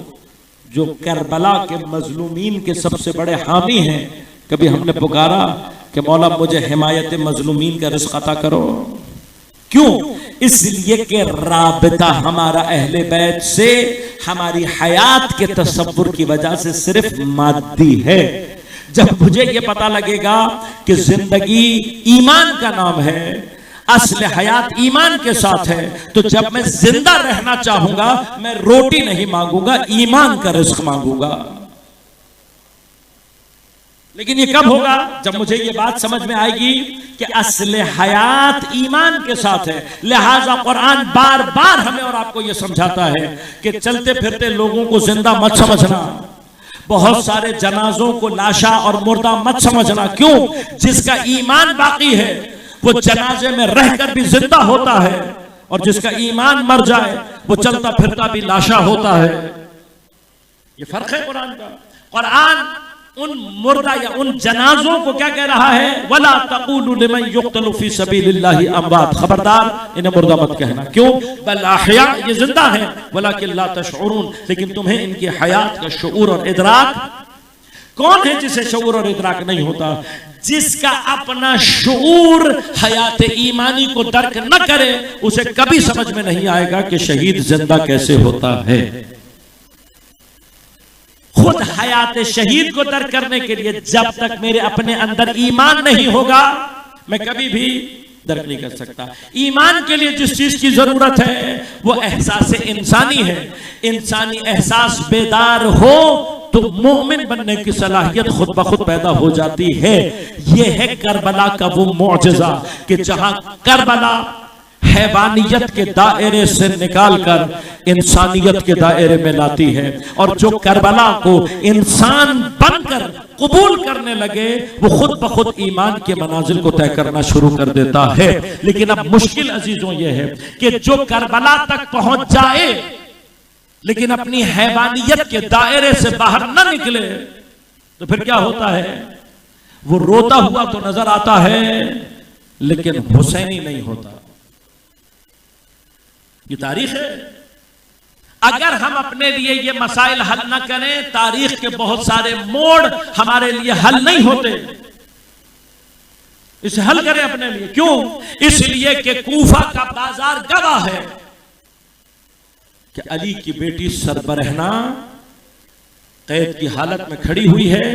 जो करबला के मजलूमीन के सबसे बड़े हामी हैं, कभी हमने पुकारा कि मौला मुझे हिमायत मजलूमीन का रिज़्क़ अता करो? क्यों? इसलिए कि राबिता हमारा अहले बैत से हमारी हयात के तसव्वुर की वजह से सिर्फ मादी है। जब मुझे ये पता लगेगा कि जिंदगी ईमान का नाम है, असल हयात ईमान के साथ है, तो जब मैं जिंदा रहना चाहूंगा मैं रोटी नहीं मांगूंगा, ईमान का रिज़्क़ मांगूंगा। लेकिन ये कब होगा? जब मुझे ये बात समझ में आएगी कि असल हयात ईमान के साथ है। लिहाजा कुरान बार बार हमें और आपको ये समझाता है कि चलते फिरते लोगों को जिंदा मत समझना, बहुत सारे जनाजों को लाशा और मुर्दा मत समझना। क्यों? जिसका ईमान बाकी है वो जनाजे में रहकर भी जिंदा होता है, और जिसका ईमान मर जाए वो चलता फिरता भी लाशा होता है। ये फर्क है कुरान का। कुरान उन मुर्दा या उन जनाजों को क्या कह रहा है? वला तक़ूलू लिमन युक़्तलु फ़ी सबीलिल्लाहि अमवात, खबरदार इन्हें मुर्दा मत कहना। क्यों? बल अहया, ये जिंदा है, वलाकिन ला तशऊरून, लेकिन तुम्हें इनकी हयात का शऊर और इदराक। कौन है जिसे शऊर और इदराक नहीं होता? जिसका अपना शऊर हयात ईमानी को दर्क न करे उसे कभी समझ में नहीं आएगा कि शहीद जिंदा कैसे होता है। खुद हयात शहीद को दर्क करने के लिए जब तक मेरे अपने अंदर ईमान नहीं होगा मैं कभी भी दर्क नहीं कर सकता। ईमान के लिए जिस चीज की जरूरत है वो एहसास इंसानी है। इंसानी एहसास बेदार हो तो मोमिन बनने की सलाहियत खुद ब खुद पैदा हो जाती है। यह है करबला का वो मौजज़ा कि जहां करबला हैवानियत के दायरे से निकालकर इंसानियत के दायरे में लाती है, और जो करबला को इंसान बनकर कबूल करने लगे वो खुद ब खुद ईमान के मनाजिल को तय करना शुरू कर देता है। लेकिन अब मुश्किल अजीजों ये है कि जो करबला तक पहुंच जाए लेकिन अपनी हैवानियत के दायरे से बाहर न निकले तो फिर क्या होता है? वो रोता हुआ तो नजर आता है लेकिन हुसैनी नहीं होता। ये तारीख है। अगर हम अपने लिए ये मसाइल हल न करें, तारीख के बहुत सारे मोड़ हमारे लिए हल नहीं होते। इसे हल करें अपने लिए। क्यों? इसलिए कि कूफा का बाजार गवाह है कि अली की बेटी सरबरहना कैद की हालत में खड़ी हुई है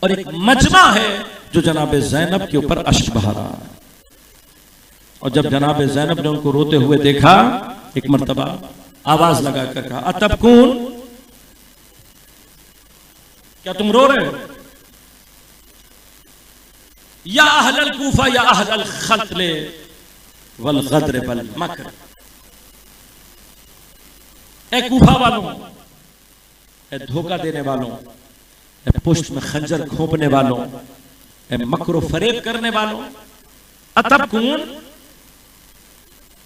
और एक मजमा है जो जनाब ज़ैनब के ऊपर अश्क बहा रहा है। और जब जनाब ज़ैनब ने उनको रोते हुए देखा, एक मर्तबा आवाज लगाकर कहा, अतब कौन, क्या तुम रो रहे हो? या अहलल कूफा या अहलल क़त्ल वल गद्र वल मकर। ए कूफा वालों, ए धोखा देने वालों, ए पुष्ट में खंजर घोंपने वालों, ए मकरो फरेब करने वालों, अतब कौन,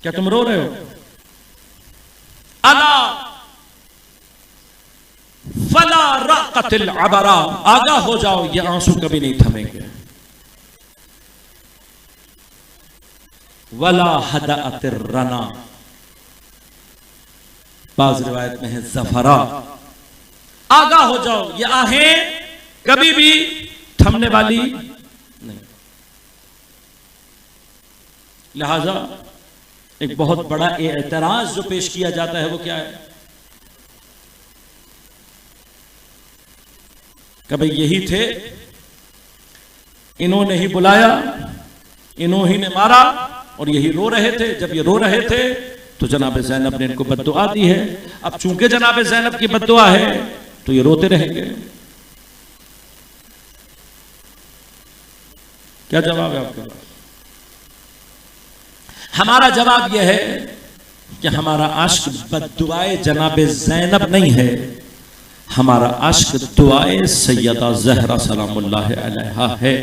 क्या तुम रो रहे हो? अला फला राक़तिल अबरा, आगाह हो जाओ ये आंसू कभी नहीं थमेंगे। वला हदाअतिर रना, बाज़ रिवायत में है ज़फ़रा, आगाह हो जाओ ये आहें कभी भी थमने वाली नहीं। लिहाजा एक बहुत बड़ा एतराज जो पेश किया जाता है वो क्या है? कभी यही थे, इन्होंने ही बुलाया, इन्होंने ने मारा और यही रो रहे थे। जब ये रो रहे थे तो जनाब ज़ैनब ने इनको बद्दुआ दी है। अब चूंकि जनाब ज़ैनब की बद्दुआ है तो ये रोते रहेंगे। क्या जवाब है आपका? हमारा जवाब यह है कि हमारा आश्क बद्दुआए जनाब ज़ैनब नहीं है, हमारा आश्क दुआए सैयदा ज़हरा सलामुल्लाह अलैहा है।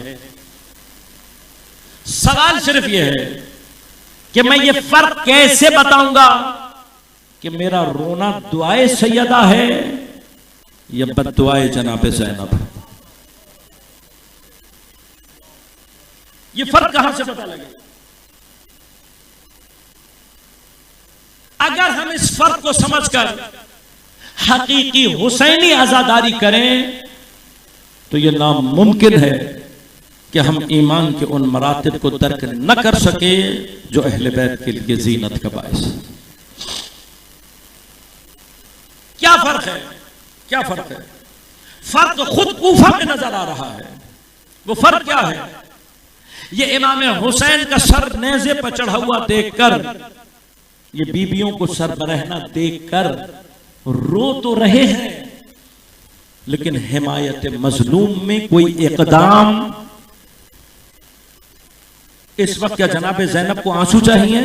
सवाल सिर्फ यह है कि मैं ये फर्क कैसे बताऊंगा कि मेरा रोना दुआए सैयदा है या बद्दुआए जनाब ज़ैनब? ये फर्क कहां से पता लगेगा? अगर हम इस फर्क को समझकर हकीकी हुसैनी आजादारी करें तो यह नामुमकिन है कि हम ईमान के उन मरातिब को दर्क न कर सके जो अहले बैत के लिए जीनत का बायस। क्या फर्क है? क्या फर्क है? फर्क खुद कूफा में नजर आ रहा है। वो फर्क क्या है? ये इमाम हुसैन का सर नेज़े पर चढ़ा हुआ देखकर, ये बीबियों को सरबरहना देखकर रो तो रहे हैं लेकिन हिमायत मजलूम में कोई इक़दाम। इस वक्त क्या जनाब ज़ैनब को आंसू चाहिए?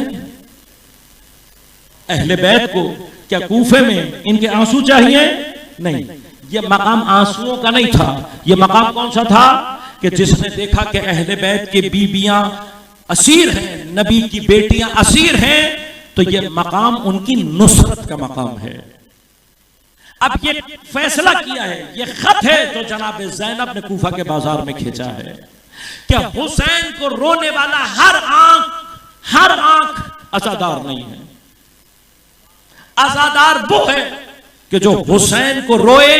अहले बैत को क्या कूफे में इनके आंसू चाहिए? नहीं, ये मकाम आंसुओं का नहीं था। ये मकाम कौन सा था कि जिसने देखा कि अहले बैत की बीबियां असीर हैं, नबी की बेटियां असीर हैं, तो ये मकाम उनकी नुसरत का मकाम है। अब ये फैसला किया है, ये खत है जो जनाब ज़ैनब ने कूफा के बाजार में खींचा है कि हुसैन को रोने वाला हर आंख अज़ादार नहीं है। अज़ादार वो है कि जो हुसैन को रोए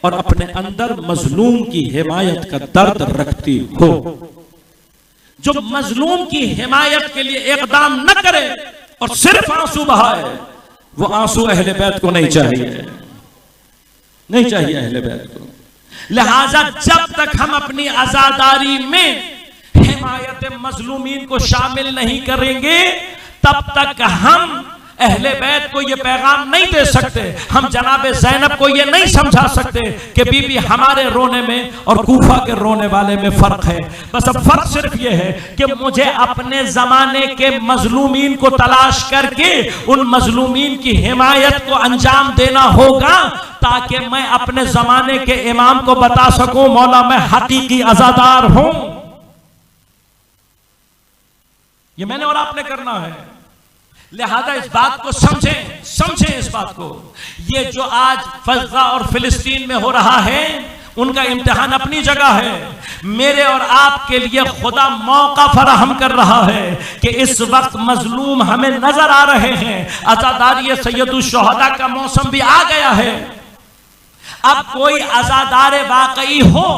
और अपने अंदर मजलूम की हिमायत का दर्द रखती हो। जो मजलूम की हिमायत के लिए इकदाम न करे और सिर्फ आंसू बहाए, वो आंसू अहले बैत को नहीं चाहिए, नहीं चाहिए अहले बैत को। लिहाजा जब तक हम अपनी आजादारी में हिमायत मजलूमीन को शामिल नहीं करेंगे, तब तक हम अहले बैत को ये पैगाम नहीं दे सकते, हम जनाबे ज़ैनब को ये नहीं समझा सकते कि बीबी हमारे रोने में और कूफा के रोने वाले में फर्क है। बस अब फर्क सिर्फ ये है कि मुझे अपने जमाने के मजलूमीन को तलाश करके उन मजलूमीन की हिमायत को अंजाम देना होगा, ताकि मैं अपने जमाने के इमाम को बता सकूं, मौला मैं हकीकी आजादार हूं। ये मैंने और आपने करना है। लिहाजा इस बात को समझें इस बात को। ये जो आज फज़ा और फिलिस्तीन में हो रहा है, उनका इम्तिहान अपनी जगह है। मेरे और आपके लिए खुदा मौका फराहम कर रहा है कि इस वक्त मजलूम हमें नजर आ रहे हैं। आजादारी सैयदुश्शुहदा का मौसम भी आ गया है। अब कोई आजादार वाकई हो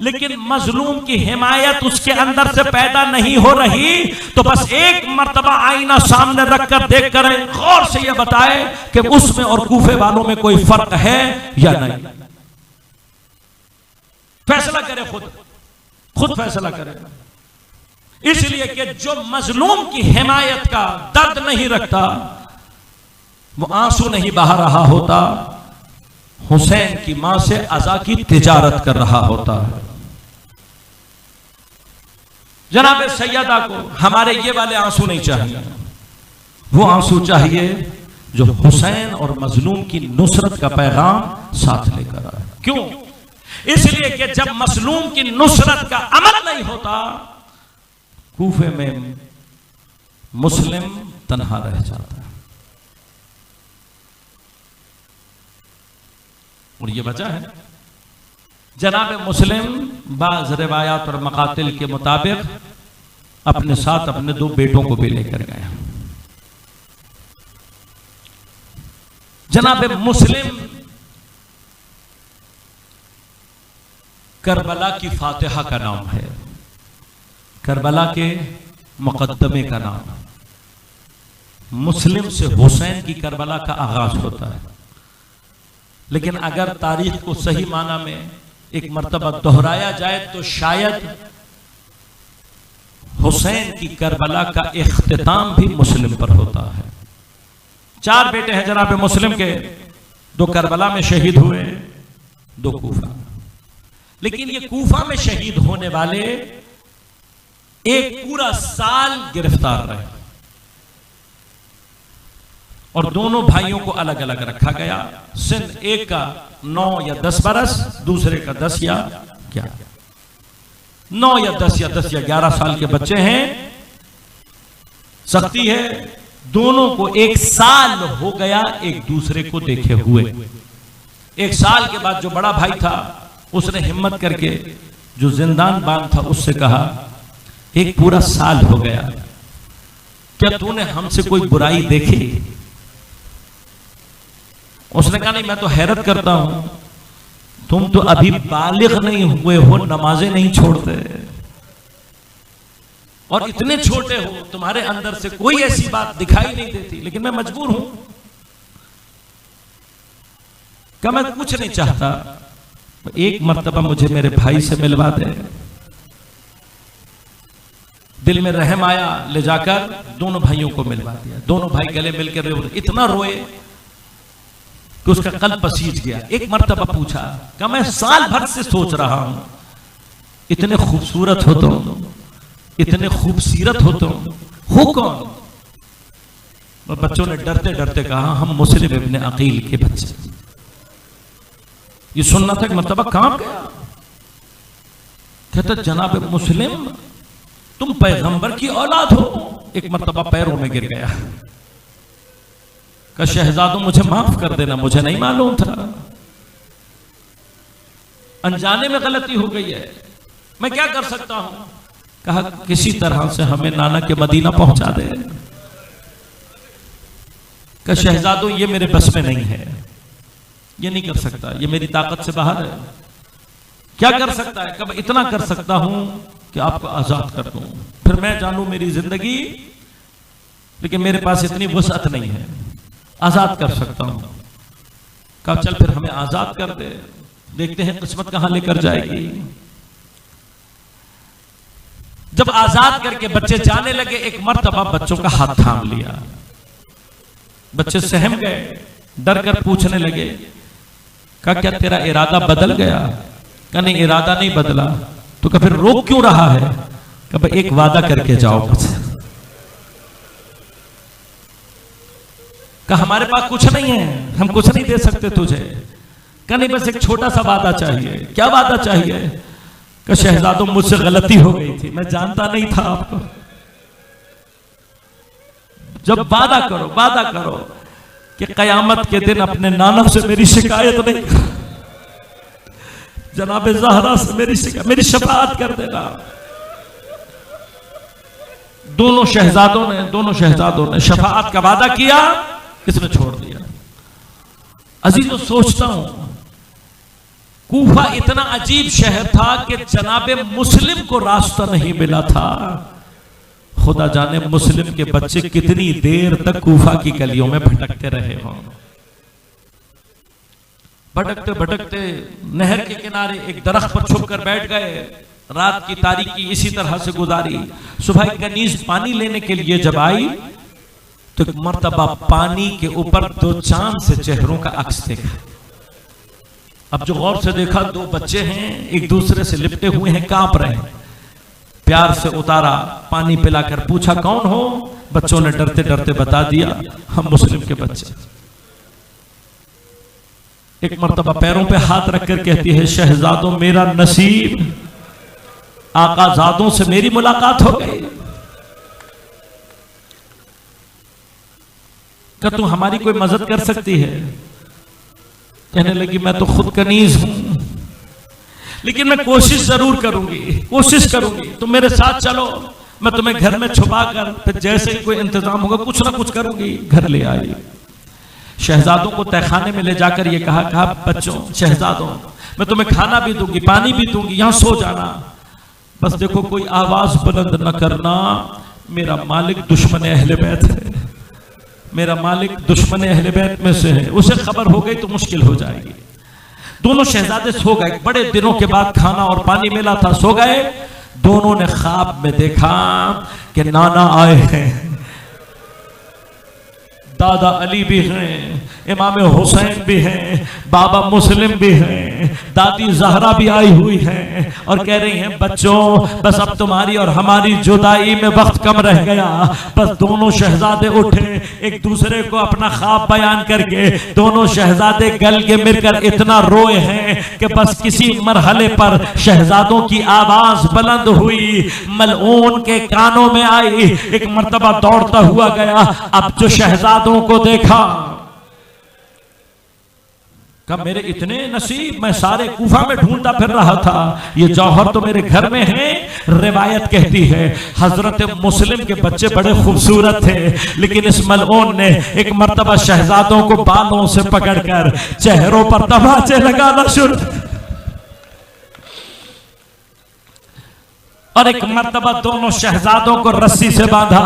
लेकिन मजलूम की हिमायत उसके अंदर से पैदा नहीं हो रही, तो बस एक मर्तबा आईना सामने रखकर देख कर गौर से यह बताए कि उसमें और कूफे वालों में कोई फर्क है या नहीं। फैसला करे, खुद फैसला करे। इसलिए कि जो मजलूम की हिमायत का दर्द नहीं रखता, वो आंसू नहीं बहा रहा होता, हुसैन की मां से अज़ा की तिजारत कर रहा होता है। जनाब सैयदा को हमारे ये वाले आंसू नहीं चाहिए, वो आंसू चाहिए जो हुसैन और मजलूम की नुसरत का पैगाम साथ लेकर आए। क्यों? इसलिए कि जब मजलूम की नुसरत का अमल नहीं होता, कूफे में मुस्लिम तन्हा रह जाता है। और ये वजह है, जनाब मुस्लिम बाज़ रिवायात और मकातिल के मुताबिक अपने साथ अपने 2 बेटों को भी लेकर गए। जनाब मुस्लिम करबला की फातिहा का नाम है, करबला के मुकद्दमे का नाम। मुस्लिम से हुसैन की करबला का आगाज होता है। लेकिन अगर तारीख को सही माना में एक मर्तबा दोहराया जाए तो शायद हुसैन की करबला का इख्तिताम भी मुस्लिम पर होता है। 4 बेटे हैं जनाब मुस्लिम के, 2 करबला में शहीद हुए, 2 कूफा। लेकिन ये कूफा में शहीद होने वाले एक पूरा साल गिरफ्तार रहे और दोनों भाइयों को अलग अलग रखा गया। सिंध एक का 9 या 10 बरस, दूसरे का 10 या 11। 9 या 10 या 10 या 11 साल के बच्चे हैं। सख्ती है, दोनों को 1 साल हो गया एक दूसरे को देखे हुए। 1 साल के बाद जो बड़ा भाई था उसने हिम्मत करके जो जिंदान बांध था उससे कहा, 1 पूरा साल हो गया, क्या तूने हमसे कोई बुराई देखी? उसने कहा, नहीं, मैं तो हैरत करता हूं, तुम तो अभी बालिग नहीं हुए हो, नमाजें नहीं छोड़ते और इतने छोटे हो, तुम्हारे अंदर से कोई ऐसी बात दिखाई नहीं देती, लेकिन मैं मजबूर हूं। क्या मैं कुछ नहीं चाहता, एक मर्तबा मुझे मेरे भाई से मिलवा दे। दिल में रहम आया, ले जाकर दोनों भाइयों को मिलवा दिया। दोनों भाई गले मिलकर इतना रोए कि उसका कल्ब पसीज गया। एक मर्तबा पूछा, क्या मैं साल भर से सोच रहा हूं, इतने खूबसूरत हो तुम, इतने खूबसूरत हो तुम, हो कौन? और बच्चों ने डरते डरते कहा, हम मुस्लिम इब्ने अकील के बच्चे। ये सुनना था कि मर्तबा कहां गया? कहता, जनाब मुस्लिम, तुम पैगंबर की औलाद हो। एक मर्तबा पैरों में गिर गया। कहा, शहजादों मुझे माफ कर देना, मुझे नहीं मालूम था, अनजाने में गलती हो गई है, मैं क्या कर सकता हूं? कहा, किसी तरह से हमें नाना के मदीना पहुंचा दे। कहा, शहजादों ये मेरे बस में नहीं है, ये नहीं कर सकता, ये मेरी ताकत से बाहर है। क्या कर सकता है? कब इतना कर सकता हूं कि आपको आजाद कर दूं, फिर मैं जानूं मेरी जिंदगी, लेकिन मेरे पास इतनी वसअत नहीं है, आजाद कर सकता हूं। कहा चल फिर हमें आजाद कर दे, देखते हैं किस्मत कहां लेकर जाएगी। जब आजाद करके बच्चे जाने लगे, एक मर्तबा बच्चों का हाथ थाम लिया। बच्चे सहम गए, डर कर पूछने लगे, कहा क्या तेरा इरादा बदल गया? कहा नहीं, इरादा नहीं बदला। तो कहा फिर रोक क्यों रहा है? कहा एक वादा करके जाओ मुझसे। कहा हमारे पास कुछ नहीं है, हम कुछ नहीं दे सकते तुझे। कहा नहीं, बस एक छोटा सा वादा चाहिए। क्या वादा चाहिए? कहा शहजादों मुझसे गलती हो गई थी, मैं जानता नहीं था आपको। जब वादा करो कि कयामत के दिन अपने नाना से मेरी शिकायत नहीं, जनाब ज़हरा से मेरी शफाअत कर देना। दोनों शहजादों ने शफाअत का वादा किया, किसने छोड़ दिया। अजीज तो सोचता हूं, कूफा इतना अजीब शहर था कि जनाबे मुस्लिम को रास्ता नहीं मिला था। खुदा जाने मुस्लिम के बच्चे कितनी देर तक कूफा की गलियों में भटकते रहे हों। भटकते नहर के किनारे एक दरख्त पर छुप कर बैठ गए। रात की तारीकी इसी तरह से गुजारी। सुबह कनीज पानी लेने के लिए जब आई तो एक मर्तबा पानी के ऊपर दो चांद से चेहरों का अक्स देखा। अब जो गौर से देखा, दो बच्चे हैं, एक दूसरे से लिपटे हुए हैं, कांप रहे हैं। प्यार से उतारा, पानी पिलाकर पूछा कौन हो? बच्चों ने डरते डरते बता दिया, हम मुस्लिम के बच्चे। एक मर्तबा पैरों पे हाथ रखकर कहती है, शहजादों मेरा नसीब, आकाजादों से मेरी मुलाकात हो गई। क्या तू हमारी कोई मदद कर सकती है? कहने लगी मैं तो खुद कनीज हूं, लेकिन मैं कोशिश जरूर करूंगी। तुम मेरे साथ चलो, मैं तुम्हें घर में छुपा कर फिर जैसे ही कोई इंतजाम होगा कुछ ना कुछ करूंगी। घर ले आई। शहजादों को तहखाने में ले जाकर ये कहा बच्चों, शहजादों, मैं तुम्हें खाना भी दूंगी, पानी भी दूंगी, यहां सो जाना, बस देखो कोई आवाज बुलंद न करना, मेरा मालिक दुश्मन अहले बैत है, मेरा मालिक दुश्मन अहले बैत में से है, उसे खबर हो गई तो मुश्किल हो जाएगी। दोनों शहजादे सो गए। बड़े दिनों के बाद खाना और पानी मिला था, सो गए। दोनों ने ख्वाब में देखा कि नाना आए हैं, दादा अली भी हैं, इमाम हुसैन भी हैं, बाबा मुस्लिम भी हैं, दादी ज़हरा भी आई हुई हैं और कह रही हैं बच्चों बस अब तुम्हारी और हमारी जुदाई में वक्त कम रह गया। बस दोनों शहजादे उठे, एक दूसरे को अपना ख्वाब बयान करके दोनों शहजादे गल के मिलकर इतना रोए हैं कि बस किसी मरहले पर शहजादों की आवाज बुलंद हुई, मलऊन के कानों में आई। एक मर्तबा दौड़ता हुआ गया, अब जो शहजादों को देखा, कब मेरे इतने नसीब, मैं सारे कूफा में ढूंढता फिर रहा था, ये जौहर तो मेरे घर में है। रिवायत कहती है हजरत मुस्लिम के बच्चे बड़े खूबसूरत थे, लेकिन इस मलऊन ने एक मर्तबा शहजादों को बालों से पकड़कर चेहरों पर तमाचे लगाना शुरू, और एक मर्तबा दोनों शहजादों को रस्सी से बांधा,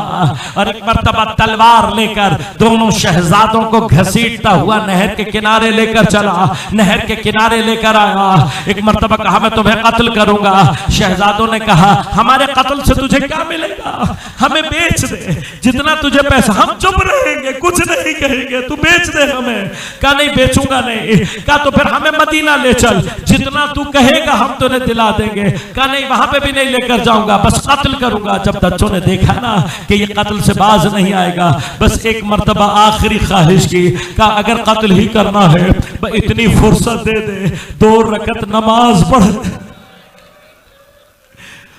और एक मर्तबा तलवार लेकर दोनों शहजादों को घसीटता हुआ नहर के किनारे लेकर चला, नहर के किनारे लेकर आया। एक मर्तबा कहा मैं तुम्हें कत्ल करूंगा। शहजादों ने कहा हमारे कत्ल से तुझे क्या मिलेगा, हमें बेच दे, जितना तुझे पैसा, हम चुप रहेंगे, कुछ नहीं कहेंगे, तू बेच दे हमें। कहा नहीं बेचूंगा नहीं। कहा तो फिर हमें मदीना ले चल, जितना तू कहेगा हम तुझे दिला देंगे। कहा नहीं वहां पे भी नहीं लेकर जाऊंगा, बस कत्ल करूंगा। जब बच्चों ने देखा ना कि ये कत्ल से बाज नहीं आएगा, बस एक मर्तबा आखिरी ख्वाहिश की, कहा अगर कत्ल ही करना है इतनी फुर्सत दे दे, 2 रकत नमाज पढ़।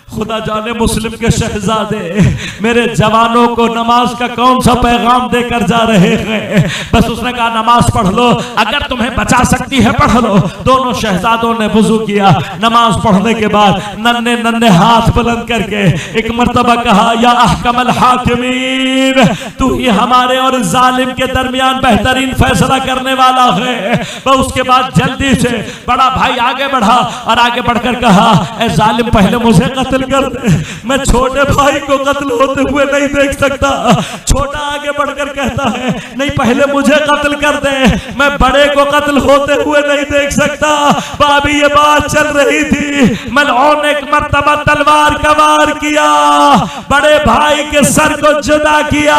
खुदा जाने मुस्लिम के शहजादे मेरे जवानों को नमाज का कौन सा पैगाम देकर जा रहे हैं। बस उसने कहा नमाज पढ़ लो, अगर तुम्हें बचा सकती है पढ़ लो। दोनों शहजादों ने वुजू किया। नमाज पढ़ने के बाद नन्हे नन्हे हाथ बुलंद करके एक मर्तबा कहा, या अहकमल हाकिमीन, तू ही हमारे और जालिम के दरमियान बेहतरीन फैसला करने वाला है। वह उसके बाद जल्दी से बड़ा भाई आगे बढ़ा और आगे बढ़कर कहा, ए जालिम पहले मुझे कत्ल कर दे, मैं छोटे भाई को कत्ल होते हुए नहीं देख सकता। छोटा आगे बढ़कर कहता है, नहीं पहले मुझे कत्ल कर दे, मैं बड़े को कत्ल होते हुए नहीं देख सकता। भाभी ये बात चल रही थी, मलऊन एक मर्तबा तलवार का वार किया, बड़े भाई के सर को जुदा किया।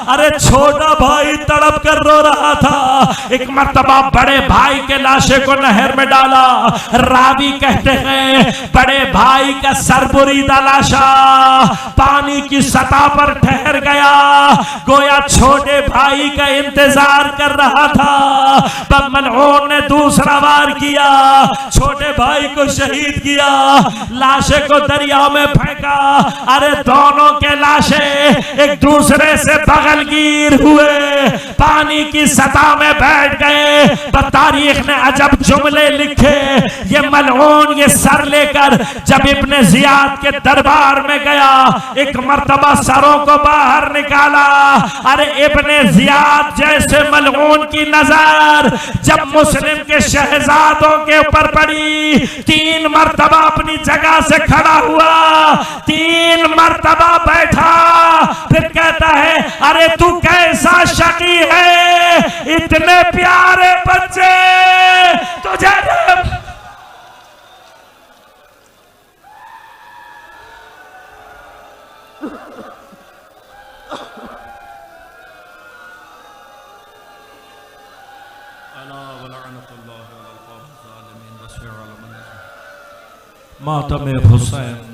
अरे छोटा भाई तड़प कर रो रहा था। एक मर्तबा बड़े भाई के लाशे को नहर में डाला। रावी कहते हैं बड़े भाई का सर बुरीदा लाशा पानी की सतह पर ठहर गया, गोया छोटे भाई का इंतजार कर रहा था। तब मलऊन ने दूसरा वार किया, छोटे भाई को शहीद किया, लाशे को दरिया में फेंका। अरे दोनों के लाशे एक दूसरे से बगलगीर हुए, पानी की सतह में बैठ गए। तो तारीख ने अजब जुमले लिखे। ये मलऊन ये सर लेकर जब इब्ने जियाद के दरबार में गया, एक मर्तबा सरों को बाहर निकाला। अरे इब्ने जियाद जैसे मलऊन की नजर जब मुस्लिम के शहजादों के ऊपर पड़ी, 3 मर्तबा अपनी जगह से खड़ा हुआ, 3 मर्तबा बैठा, फिर कहता है, अरे तू कैसा शकी है, इतने प्यारे बच्चे तुझे मातम हुसैन